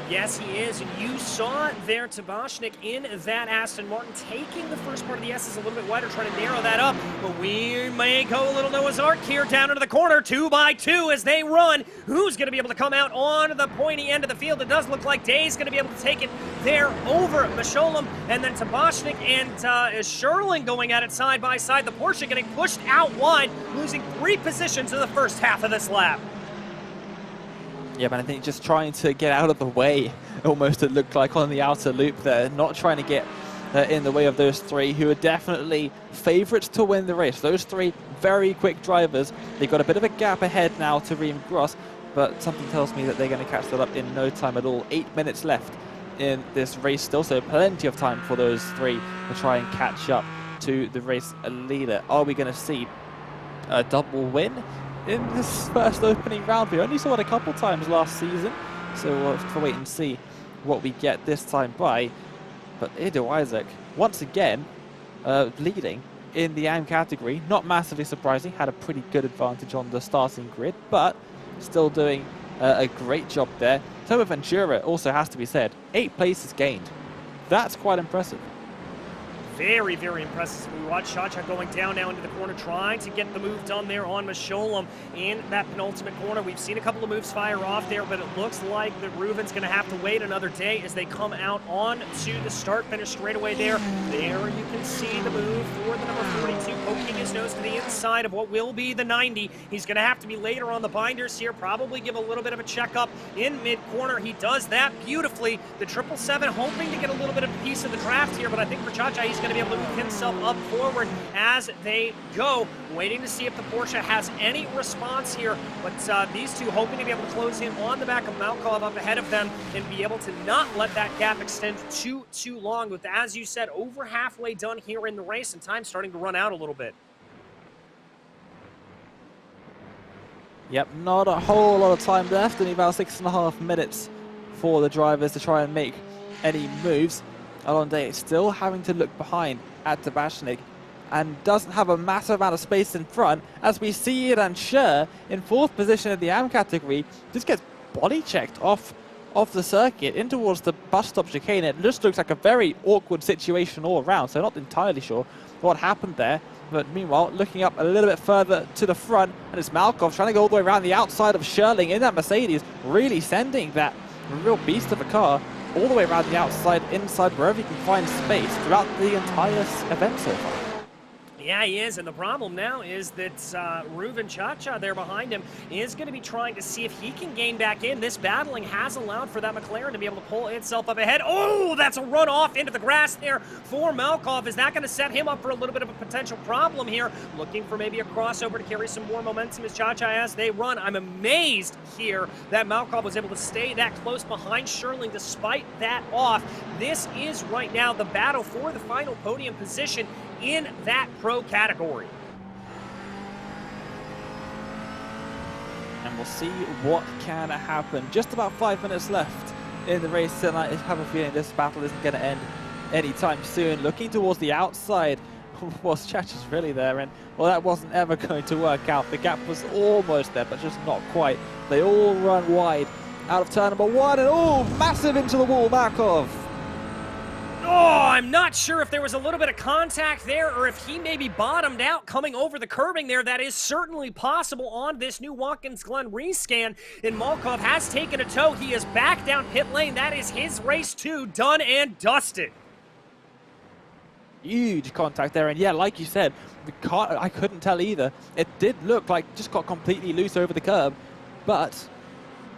Yes, he is, and you saw there Tabashnik in that Aston Martin taking the first part of the S's a little bit wider, trying to narrow that up, but we may go a little Noah's Ark here down into the corner, 2 by 2 as they run. Who's going to be able to come out on the pointy end of the field? It does look like Day's going to be able to take it there over Misholem, and then Tabashnik and Scherling going at it side by side. The Porsche getting pushed out wide, losing 3 positions in the first half of this lap. Yeah, but I think just trying to get out of the way, almost it looked like on the outer loop there, not trying to get in the way of those three who are definitely favorites to win the race. Those three very quick drivers. They've got a bit of a gap ahead now to Reem Gross, but something tells me that they're going to catch that up in no time at all. 8 minutes left in this race still, so plenty of time for those three to try and catch up to the race leader. Are we going to see a double win in this first opening round? We only saw it a couple times last season, so we'll have to wait and see what we get this time by. But Edo Isaac, once again, leading in the AM category. Not massively surprising, had a pretty good advantage on the starting grid, but still doing a great job there. Tomo Ventura also has to be said, 8 places gained. That's quite impressive. Very, very impressive. We watch Chacha going down now into the corner, trying to get the move done there on Misholem in that penultimate corner. We've seen a couple of moves fire off there, but it looks like that Ruben's going to have to wait another day as they come out on to the start-finish straightaway there. There you can see the move for the number 42, poking his nose to the inside of what will be the 90. He's going to have to be later on the binders here, probably give a little bit of a checkup in mid-corner. He does that beautifully. The 777 hoping to get a little bit of a piece of the draft here, but I think for Chacha, he's going to be able to move himself up forward as they go, waiting to see if the Porsche has any response here. But these two hoping to be able to close in on the back of Malkov up ahead of them and be able to not let that gap extend too long, with, as you said, over halfway done here in the race and time starting to run out a little bit. Yep, not a whole lot of time left, only about 6.5 minutes for the drivers to try and make any moves. Alon Day still having to look behind at Tabashnik and doesn't have a massive amount of space in front, as we see it, and Scher in 4th position in the AM category just gets body checked off the circuit in towards the bus stop chicane. It just looks like a very awkward situation all around, so not entirely sure what happened there. But meanwhile, looking up a little bit further to the front, and it's Malkov trying to go all the way around the outside of Scherling in that Mercedes, really sending that real beast of a car all the way around the outside, inside, wherever you can find space throughout the entire event so far. Yeah, he is, and the problem now is that Ruben Chacha there behind him is going to be trying to see if he can gain back in. This battling has allowed for that McLaren to be able to pull itself up ahead. Oh, that's a run off into the grass there for Malkov. Is that going to set him up for a little bit of a potential problem here? Looking for maybe a crossover to carry some more momentum as Chacha as they run. I'm amazed here that Malkov was able to stay that close behind Scherling despite that off. This is right now the battle for the final podium position in that pro category. And we'll see what can happen. Just about 5 minutes left in the race, and I have a feeling this battle isn't going to end anytime soon. Looking towards the outside was Chacha's really there, and well, that wasn't ever going to work out. The gap was almost there, but just not quite. They all run wide out of turn number 1, and oh, massive into the wall, Markov. I'm not sure if there was a little bit of contact there or if he maybe bottomed out coming over the curbing there. That is certainly possible on this new Watkins Glen rescan. And Malkov has taken a tow. He is back down pit lane. That is his race too, done and dusted. Huge contact there, and yeah, like you said, I couldn't tell either. It did look like just got completely loose over the curb, but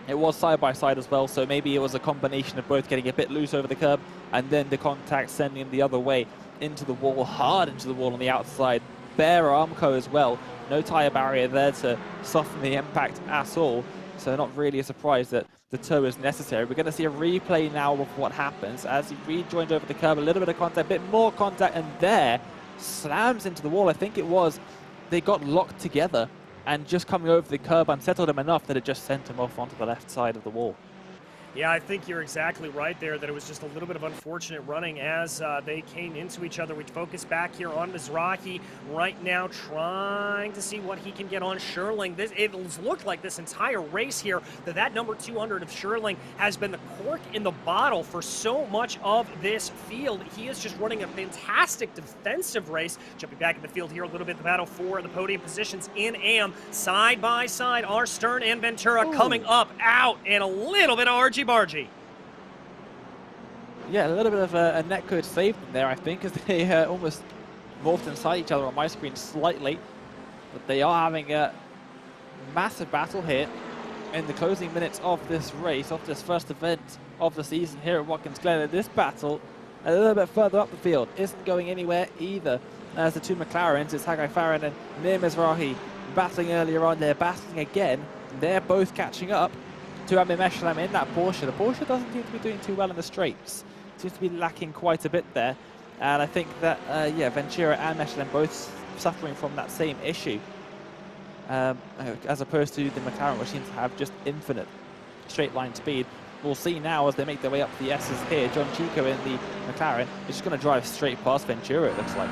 it was side by side as well, so maybe it was a combination of both getting a bit loose over the curb and then the contact sending him the other way into the wall, hard into the wall on the outside. Bare Armco as well, no tyre barrier there to soften the impact at all, so not really a surprise that the tow is necessary. We're going to see a replay now of what happens as he rejoined over the curb, a little bit of contact, a bit more contact, and there slams into the wall. I think it was they got locked together, and just coming over the curb unsettled him enough that it just sent him off onto the left side of the wall. Yeah, I think you're exactly right there, that it was just a little bit of unfortunate running as they came into each other. We focus back here on Mizrahi right now, trying to see what he can get on Sherling. It looked like this entire race here that number 200 of Sherling has been the cork in the bottle for so much of this field. He is just running a fantastic defensive race. Jumping back in the field here a little bit, the battle for the podium positions in AM. Side by side are Stern and Ventura coming up, out, and a little bit of argy-bargy. Yeah, a little bit of a netcode saved them there, I think, as they almost morphed inside each other on my screen slightly. But they are having a massive battle here in the closing minutes of this race, of this first event of the season here at Watkins Glen. And this battle, a little bit further up the field, isn't going anywhere either. As the two McLarens, it's Hagai Farron and Mir Mizrahi battling earlier on. They're battling again. They're both catching up to Amir Meshlam in that Porsche. The Porsche doesn't seem to be doing too well in the straights. Seems to be lacking quite a bit there. And I think that, yeah, Ventura and Meshlam both suffering from that same issue. As opposed to the McLaren, which seems to have just infinite straight line speed. We'll see now as they make their way up the S's here. John Chico in the McLaren is just going to drive straight past Ventura, it looks like.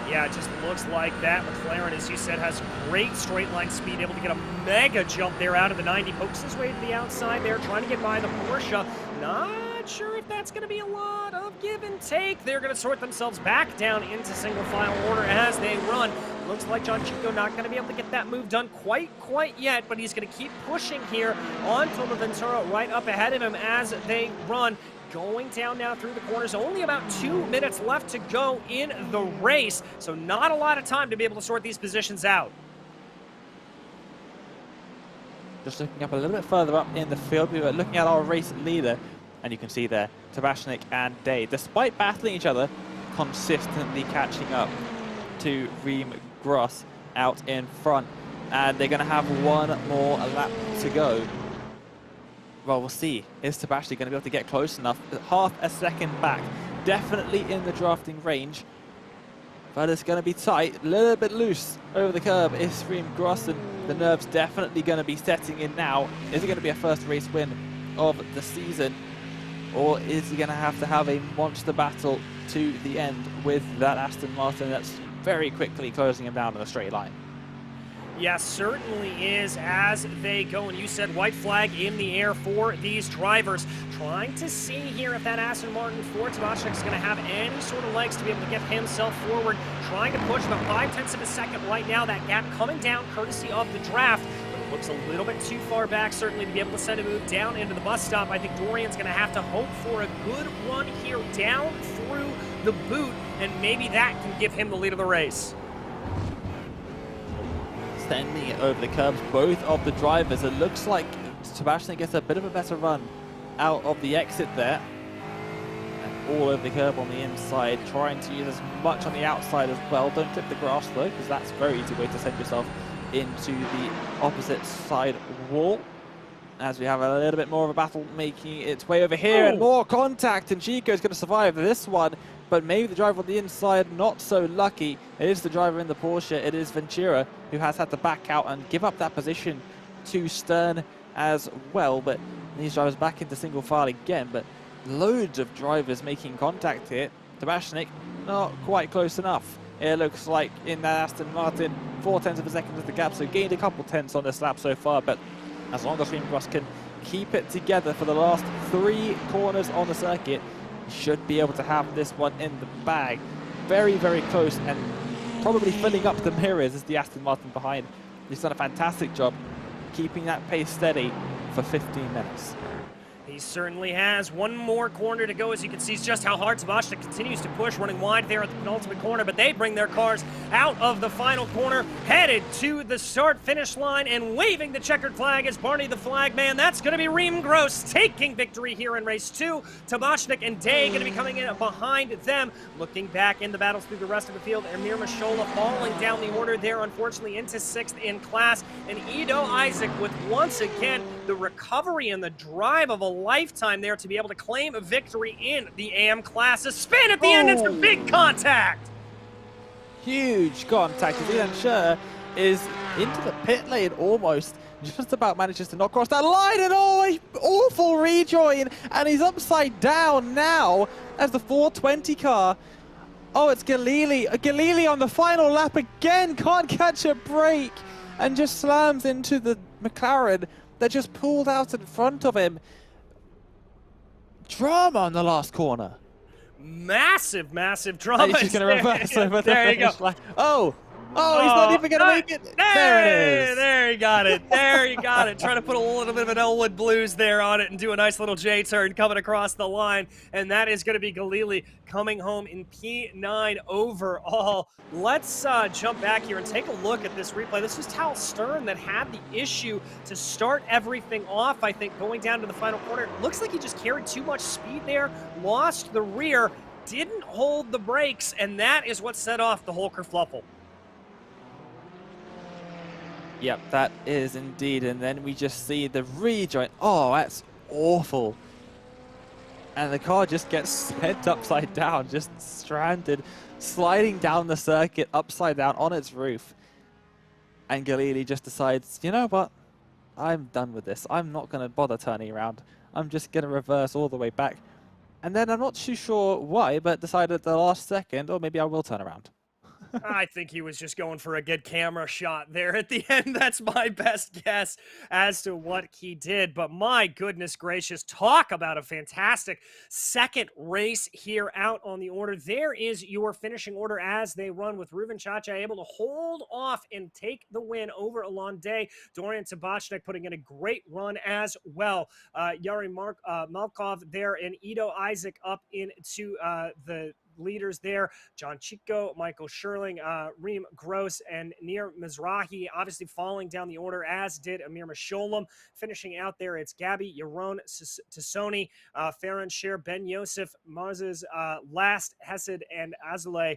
Yeah, it just looks like that. McLaren, as you said, has great straight line speed, able to get a mega jump there out of the 90. Pokes his way to the outside there, trying to get by the Porsche. Not sure if that's going to be a lot of give and take. They're going to sort themselves back down into single file order as they run. Looks like John Chico not going to be able to get that move done quite yet, but he's going to keep pushing here on Toma Ventura right up ahead of him as they run. Going down now through the corners. Only about 2 minutes left to go in the race, so not a lot of time to be able to sort these positions out. Just looking up a little bit further up in the field, we were looking at our race leader, and you can see there, Tabashnik and Day, despite battling each other, consistently catching up to Reem Gross out in front. And they're going to have one more lap to go. Well, we'll see. Is Tabashnik going to be able to get close enough? Half a second back. Definitely in the drafting range. But it's going to be tight. A little bit loose over the curb. Is Reem Gross, and the nerves definitely going to be setting in now. Is it going to be a first race win of the season? Or is he going to have a monster battle to the end with that Aston Martin that's very quickly closing him down in a straight line? Yeah, certainly is as they go. And you said white flag in the air for these drivers. Trying to see here if that Aston Martin for Tabashnik is going to have any sort of legs to be able to get himself forward. Trying to push about 0.5 of a second right now. That gap coming down courtesy of the draft. But it looks a little bit too far back, certainly, to be able to send a move down into the bus stop. I think Dorian's going to have to hope for a good run here down through the boot. And maybe that can give him the lead of the race. Sending it over the curbs, both of the drivers. It looks like Tabashnik gets a bit of a better run out of the exit there. And all over the curb on the inside, trying to use as much on the outside as well. Don't tip the grass though, because that's a very easy way to send yourself into the opposite side wall. As we have a little bit more of a battle making its way over here, and more contact, and Chico's going to survive this one. But maybe the driver on the inside, not so lucky. It is the driver in the Porsche. It is Ventura who has had to back out and give up that position to Stern as well. But these drivers back into single file again. But loads of drivers making contact here. Tabashnik not quite close enough. It looks like in that Aston Martin, 0.4 of a second is the gap. So gained a couple tenths on this lap so far. But as long as Reem Gross can keep it together for the last 3 corners on the circuit, should be able to have this one in the bag. Very, very close, and probably filling up the mirrors is the Aston Martin behind. He's done a fantastic job keeping that pace steady for 15 minutes. He certainly has. One more corner to go. As you can see just how hard Tabashnik continues to push, running wide there at the penultimate corner, but they bring their cars out of the final corner, headed to the start-finish line, and waving the checkered flag as Barney the flag man. That's going to be Reem Gross taking victory here in race 2. Tabashnik and Day going to be coming in behind them. Looking back in the battles through the rest of the field, Amir Mashola falling down the order there, unfortunately, into 6th in class, and Ido Isaac with, once again, the recovery and the drive of a lifetime there to be able to claim a victory in the AM class. A spin at the end, it's a big contact! Huge contact. Ian Scher is into the pit lane almost. Just about manages to not cross that line, and awful rejoin, and he's upside down now as the 420 car. Oh, it's Galili. Galili on the final lap again, can't catch a break, and just slams into the McLaren that just pulled out in front of him. Drama on the last corner. Massive, massive drama. He's going to reverse over the there you go. line. Oh, he's not even going to make it. There it is. There you got it. There you got it. Trying to put a little bit of an Elwood Blues there on it and do a nice little J-turn coming across the line. And that is going to be Galili coming home in P9 overall. Let's jump back here and take a look at this replay. This was Tal Stern that had the issue to start everything off, I think, going down to the final corner. Looks like he just carried too much speed there, lost the rear, didn't hold the brakes, and that is what set off the whole kerfluffle. Yep, that is indeed. And then we just see the rejoin. Oh, that's awful. And the car just gets sent upside down, just stranded, sliding down the circuit upside down on its roof. And Galili just decides, you know what? I'm done with this. I'm not going to bother turning around. I'm just going to reverse all the way back. And then I'm not too sure why, but decided at the last second, or maybe I will turn around. I think he was just going for a good camera shot there at the end. That's my best guess as to what he did. But my goodness gracious, talk about a fantastic second race here out on the order. There is your finishing order as they run, with Ruven Chacha able to hold off and take the win over Alon Day. Dorian Tabachnik putting in a great run as well. Yari Malkov there, and Ido Isaac up into the leaders there. John Chico, Michael Sherling, Reem Gross, and Nir Mizrahi obviously falling down the order, as did Amir Masholam. Finishing out there, it's Gabby, Yaron Tassoni, Farron Sher, Ben Yosef, Marzes, Last, Hesed, and Azaleh,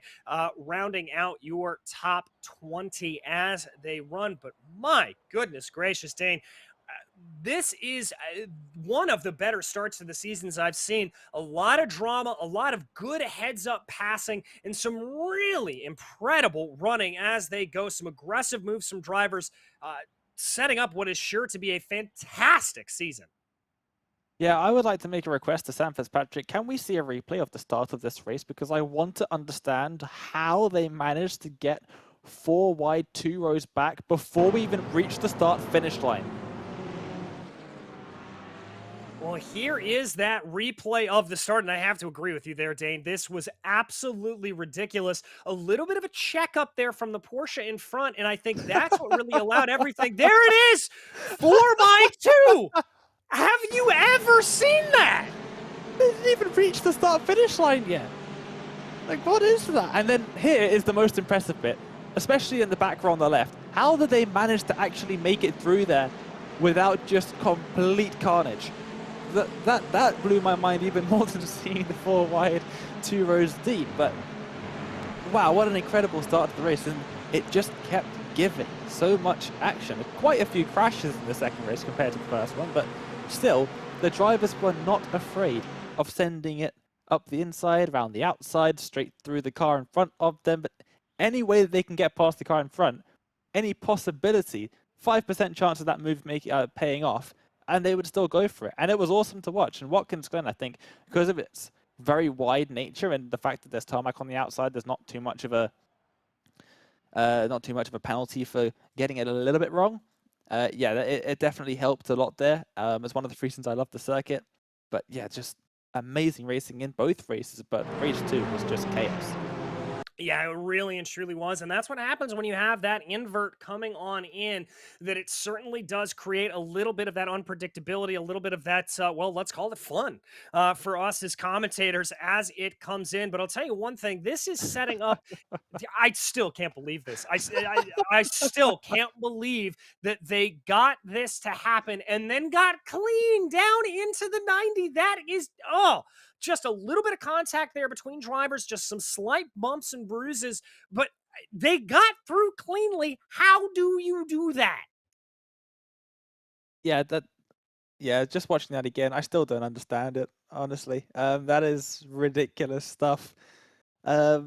rounding out your top 20 as they run. But my goodness gracious, Dane, this is one of the better starts to the seasons I've seen. A lot of drama, a lot of good heads-up passing, and some really incredible running as they go. Some aggressive moves from drivers, setting up what is sure to be a fantastic season. Yeah, I would like to make a request to Sam Fitzpatrick. Can we see a replay of the start of this race? Because I want to understand how they managed to get 4 wide, 2 rows back before we even reached the start-finish line. Well, here is that replay of the start, and I have to agree with you there, Dane. This was absolutely ridiculous. A little bit of a check up there from the Porsche in front, and I think that's what really allowed everything. There it is! 4x2! Have you ever seen that? They didn't even reach the start-finish line yet. Like, what is that? And then here is the most impressive bit, especially in the back row on the left. How did they manage to actually make it through there without just complete carnage? That blew my mind even more than seeing the 4 wide, 2 rows deep. But wow, what an incredible start to the race, and it just kept giving so much action. Quite a few crashes in the second race compared to the first one, but still, the drivers were not afraid of sending it up the inside, around the outside, straight through the car in front of them. But any way that they can get past the car in front, any possibility, 5% chance of that move paying off, and they would still go for it. And it was awesome to watch. And Watkins Glen, I think, because of its very wide nature and the fact that there's tarmac on the outside, there's not too much of a penalty for getting it a little bit wrong. Yeah, it definitely helped a lot there. It's one of the reasons I love the circuit. But yeah, just amazing racing in both races, but race 2 was just chaos. Yeah, it really and truly was. And that's what happens when you have that invert coming on in, that it certainly does create a little bit of that unpredictability, a little bit of that, well, let's call it fun for us as commentators as it comes in. But I'll tell you one thing, this is setting up. I still can't believe this. I still can't believe that they got this to happen and then got clean down into the 90. That is, oh, just a little bit of contact there between drivers, just some slight bumps and bruises, but they got through cleanly. How do you do that? Yeah, just watching that again, I still don't understand it, honestly. That is ridiculous stuff. A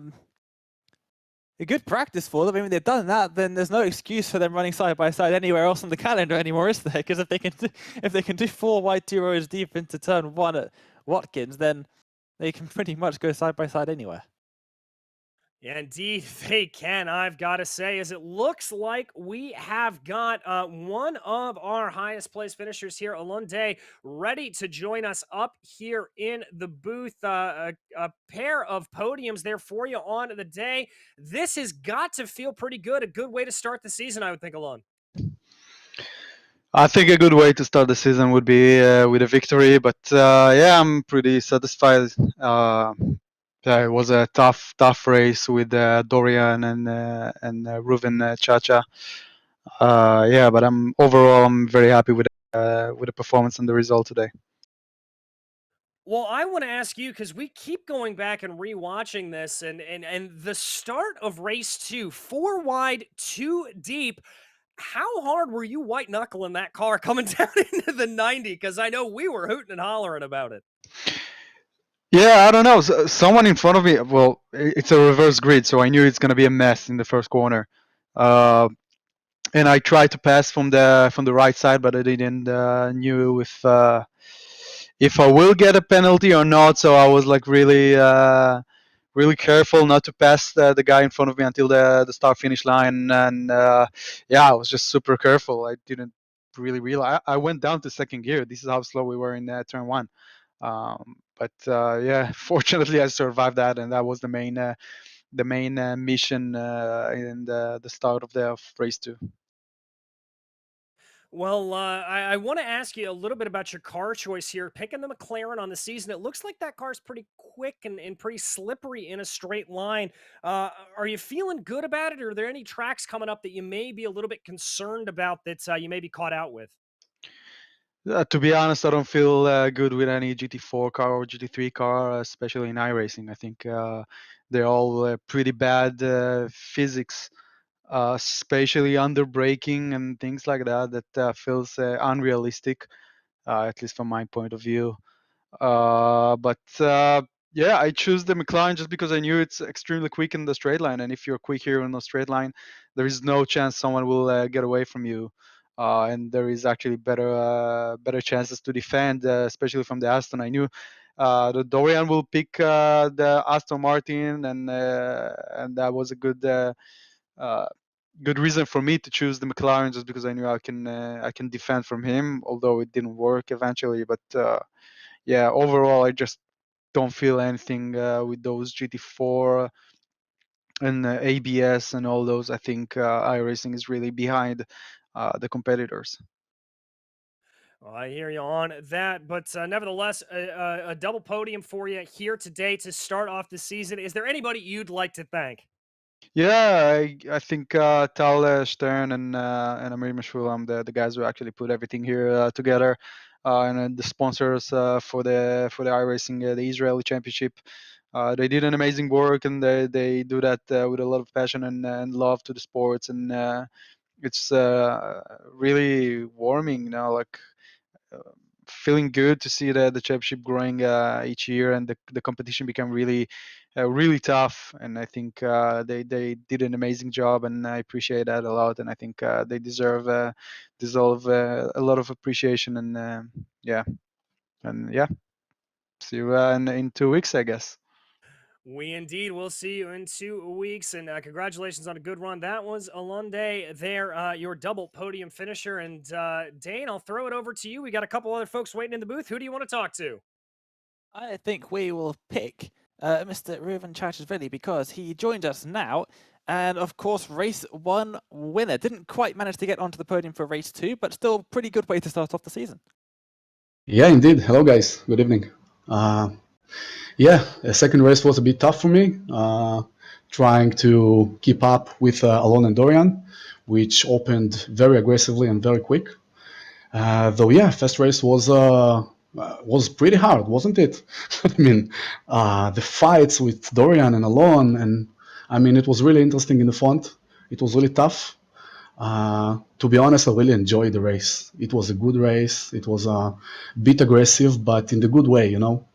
good practice for them. I mean, they've done that, then there's no excuse for them running side by side anywhere else on the calendar anymore, is there? Because if they can do 4 wide 2 rows deep into turn 1 at Watkins, then they can pretty much go side by side anywhere. Yeah, indeed, they can. I've got to say, as it looks like we have got one of our highest place finishers here, Alunde, ready to join us up here in the booth. A pair of podiums there for you on the day. This has got to feel pretty good. A good way to start the season, I would think, Alun. I think a good way to start the season would be with a victory, but yeah, I'm pretty satisfied. Yeah, it was a tough race with Dorian and Ruven Chacha. Yeah, but I'm very happy with the performance and the result today. Well, I want to ask you because we keep going back and rewatching this, and the start of race 2, 4 wide, 2 deep. How hard were you white knuckling that car coming down into the 90? Because I know we were hooting and hollering about it. Yeah, I don't know. Someone in front of me. Well, it's a reverse grid, so I knew it's gonna be a mess in the first corner. Uh, and I tried to pass from the right side, but I didn't knew if I will get a penalty or not. So I was like really careful not to pass the guy in front of me until the start finish line, and yeah, I was just super careful. I didn't really realize I went down to second gear. This is how slow we were in turn 1. But yeah, fortunately I survived that, and that was the main mission in the start of the race 2. Well, I want to ask you a little bit about your car choice here. Picking the McLaren on the season, it looks like that car's pretty quick and pretty slippery in a straight line. Are you feeling good about it, or are there any tracks coming up that you may be a little bit concerned about that you may be caught out with? To be honest, I don't feel good with any GT4 car or GT3 car, especially in iRacing. I think they're all pretty bad physics, especially under braking and things like that. That feels unrealistic, at least from my point of view. But yeah, I choose the McLaren just because I knew it's extremely quick in the straight line, and if you're quick here in the straight line, there is no chance someone will get away from you, and there is actually better chances to defend, especially from the Aston. I knew the Dorian will pick the Aston Martin, and that was a uh, good reason for me to choose the McLaren just because I knew I can defend from him, although it didn't work eventually, but. Yeah, overall, I just don't feel anything with those GT4 and ABS and all those. I think iRacing is really behind the competitors. Well, I hear you on that, but nevertheless, a double podium for you here today to start off the season. Is there anybody you'd like to thank? Yeah, I think Tal Stern and Amir Meshulam, the guys who actually put everything here together, and the sponsors for the iRacing, the Israeli Championship. They did an amazing work, and they do that with a lot of passion and love to the sports, and it's really warming, like uh, feeling good to see the championship growing each year, and the competition become really tough. And I think they did an amazing job, and I appreciate that a lot. And I think they deserve a lot of appreciation. And yeah, and yeah, see you in 2 weeks, I guess. We indeed will see you in 2 weeks, and congratulations on a good run. That was Alunde there, your double podium finisher. And Dane, I'll throw it over to you. We got a couple other folks waiting in the booth. Who do you want to talk to? I think we will pick Mr. Ruven Chachashvili because he joined us now. And of course, race 1 winner. Didn't quite manage to get onto the podium for race 2, but still pretty good way to start off the season. Yeah, indeed. Hello, guys. Good evening. Yeah, the second race was a bit tough for me, trying to keep up with Alon and Dorian, which opened very aggressively and very quick. Though, yeah, first race was pretty hard, wasn't it? I mean, the fights with Dorian and Alon, and I mean, it was really interesting in the front. It was really tough. To be honest, I really enjoyed the race. It was a good race. It was a bit aggressive, but in the good way, you know.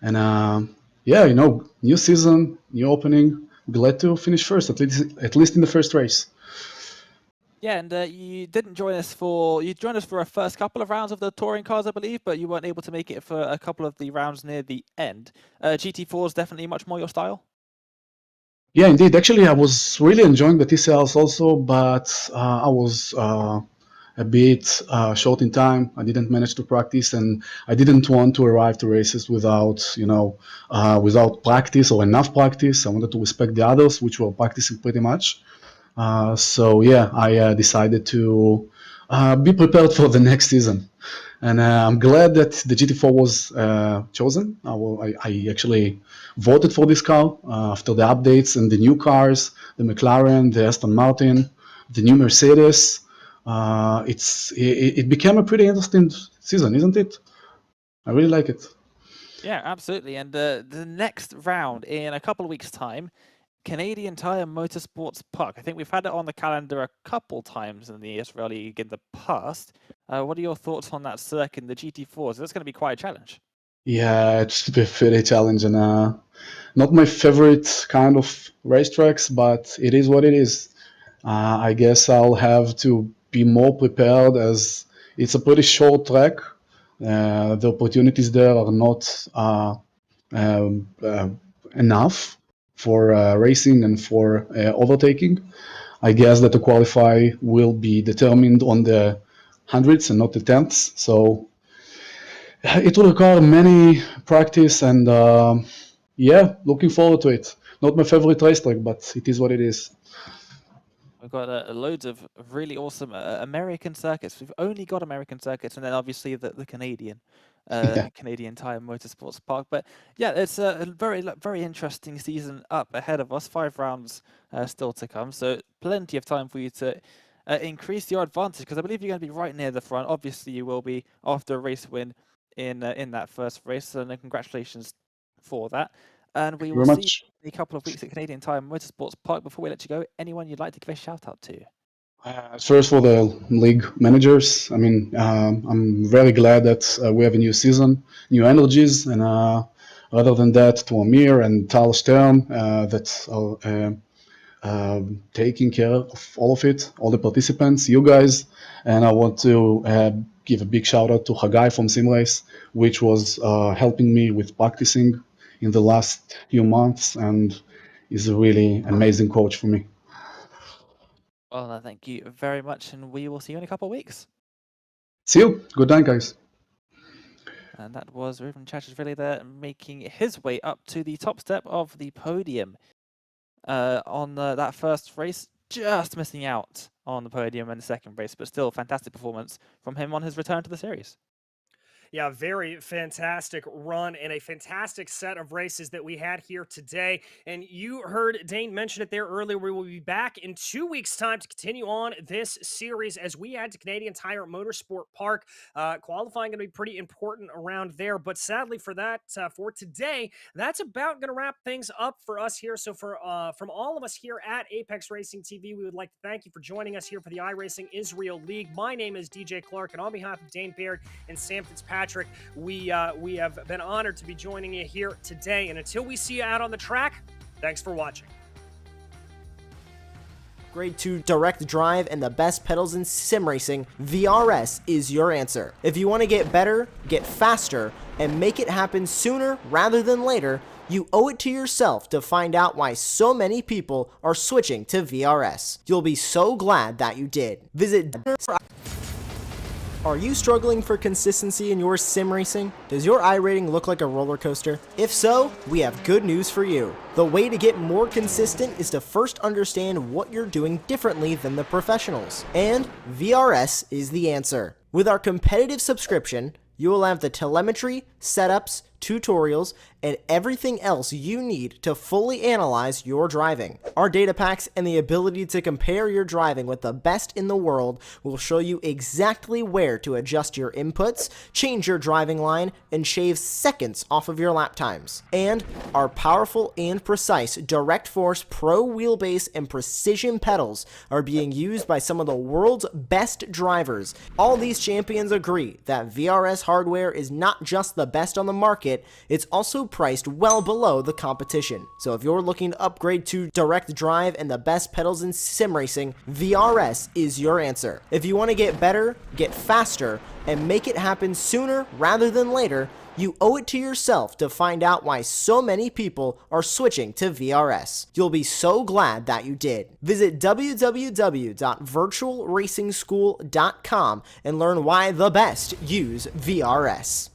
And yeah, you know, new season, new opening. Glad to finish first, at least in the first race. Yeah, and you didn't join us for you joined us for a first couple of rounds of the touring cars, I believe, but you weren't able to make it for a couple of the rounds near the end. GT4 is definitely much more your style. Yeah, indeed. Actually, I was really enjoying the TCLs also, but I was a bit short in time. I didn't manage to practice, and I didn't want to arrive to races without, you know, without practice or enough practice. I wanted to respect the others, which were practicing pretty much. So yeah, I decided to be prepared for the next season. And I'm glad that the GT4 was chosen. I actually voted for this car after the updates and the new cars, the McLaren, the Aston Martin, the new Mercedes. It became a pretty interesting season, isn't it? I really like it. Yeah, absolutely. And the next round in a couple of weeks' time, Canadian Tire Motorsports Park. I think we've had it on the calendar a couple times in the Israel League in the past. What are your thoughts on that circuit, the GT4s? That's going to be quite a challenge. Yeah, it's pretty challenging. Not my favorite kind of racetracks, but it is what it is. I guess I'll have to be more prepared as it's a pretty short track. The opportunities there are not enough for racing and for overtaking. I guess that the qualify will be determined on the hundreds and not the tenths. So it will require many practice and yeah, looking forward to it. Not my favorite racetrack, but it is what it is. We've got loads of really awesome American circuits. We've only got American circuits, and then obviously the Canadian, Yeah. Canadian Tire Motorsports Park. But yeah, it's a very interesting season up ahead of us. 5 rounds still to come, so plenty of time for you to increase your advantage. Because I believe you're going to be right near the front. Obviously, you will be after a race win in that first race. So congratulations for that. And we Thank you will very see much. a couple of weeks at Canadian Tire Motorsports Park. Before we let you go, anyone you'd like to give a shout out to? First, for the league managers, I mean, I'm very glad that we have a new season, new energies, and other than that, to Amir and Tal Stern that are taking care of all of it, all the participants, you guys, and I want to give a big shout out to Hagai from Simrace, which was helping me with practicing in the last few months, and is a really amazing coach for me. Well, thank you very much, and we will see you in a couple of weeks. See you. Good night, guys. And that was Ruben Chachashvili there, making his way up to the top step of the podium on that first race, just missing out on the podium in the second race, but still fantastic performance from him on his return to the series. Yeah, very fantastic run and a fantastic set of races that we had here today. And you heard Dane mention it there earlier. We will be back in 2 weeks' time to continue on this series as we head to Canadian Tire Motorsport Park. Qualifying going to be pretty important around there. But sadly for that, for today, that's about going to wrap things up for us here. So from all of us here at Apex Racing TV, we would like to thank you for joining us here for the iRacing Israel League. My name is DJ Clark, and on behalf of Dane Baird and Sam Fitzpatrick, we have been honored to be joining you here today. And until we see you out on the track, thanks for watching. Grade 2 direct drive and the best pedals in sim racing, VRS is your answer. If you want to get better, get faster, and make it happen sooner rather than later, you owe it to yourself to find out why so many people are switching to VRS. You'll be so glad that you did. Visit Are you struggling for consistency in your sim racing? Does your iRating look like a roller coaster? If so, we have good news for you. The way to get more consistent is to first understand what you're doing differently than the professionals. And VRS is the answer. With our competitive subscription, you will have the telemetry, setups, tutorials, and everything else you need to fully analyze your driving. Our data packs and the ability to compare your driving with the best in the world will show you exactly where to adjust your inputs, change your driving line, and shave seconds off of your lap times. And our powerful and precise Direct Force Pro wheelbase and precision pedals are being used by some of the world's best drivers. All these champions agree that VRS hardware is not just the best on the market, it's also priced well below the competition. So if you're looking to upgrade to direct drive and the best pedals in sim racing, VRS is your answer. If you want to get better, get faster, and make it happen sooner rather than later, you owe it to yourself to find out why so many people are switching to VRS. You'll be so glad that you did. Visit www.virtualracingschool.com and learn why the best use VRS.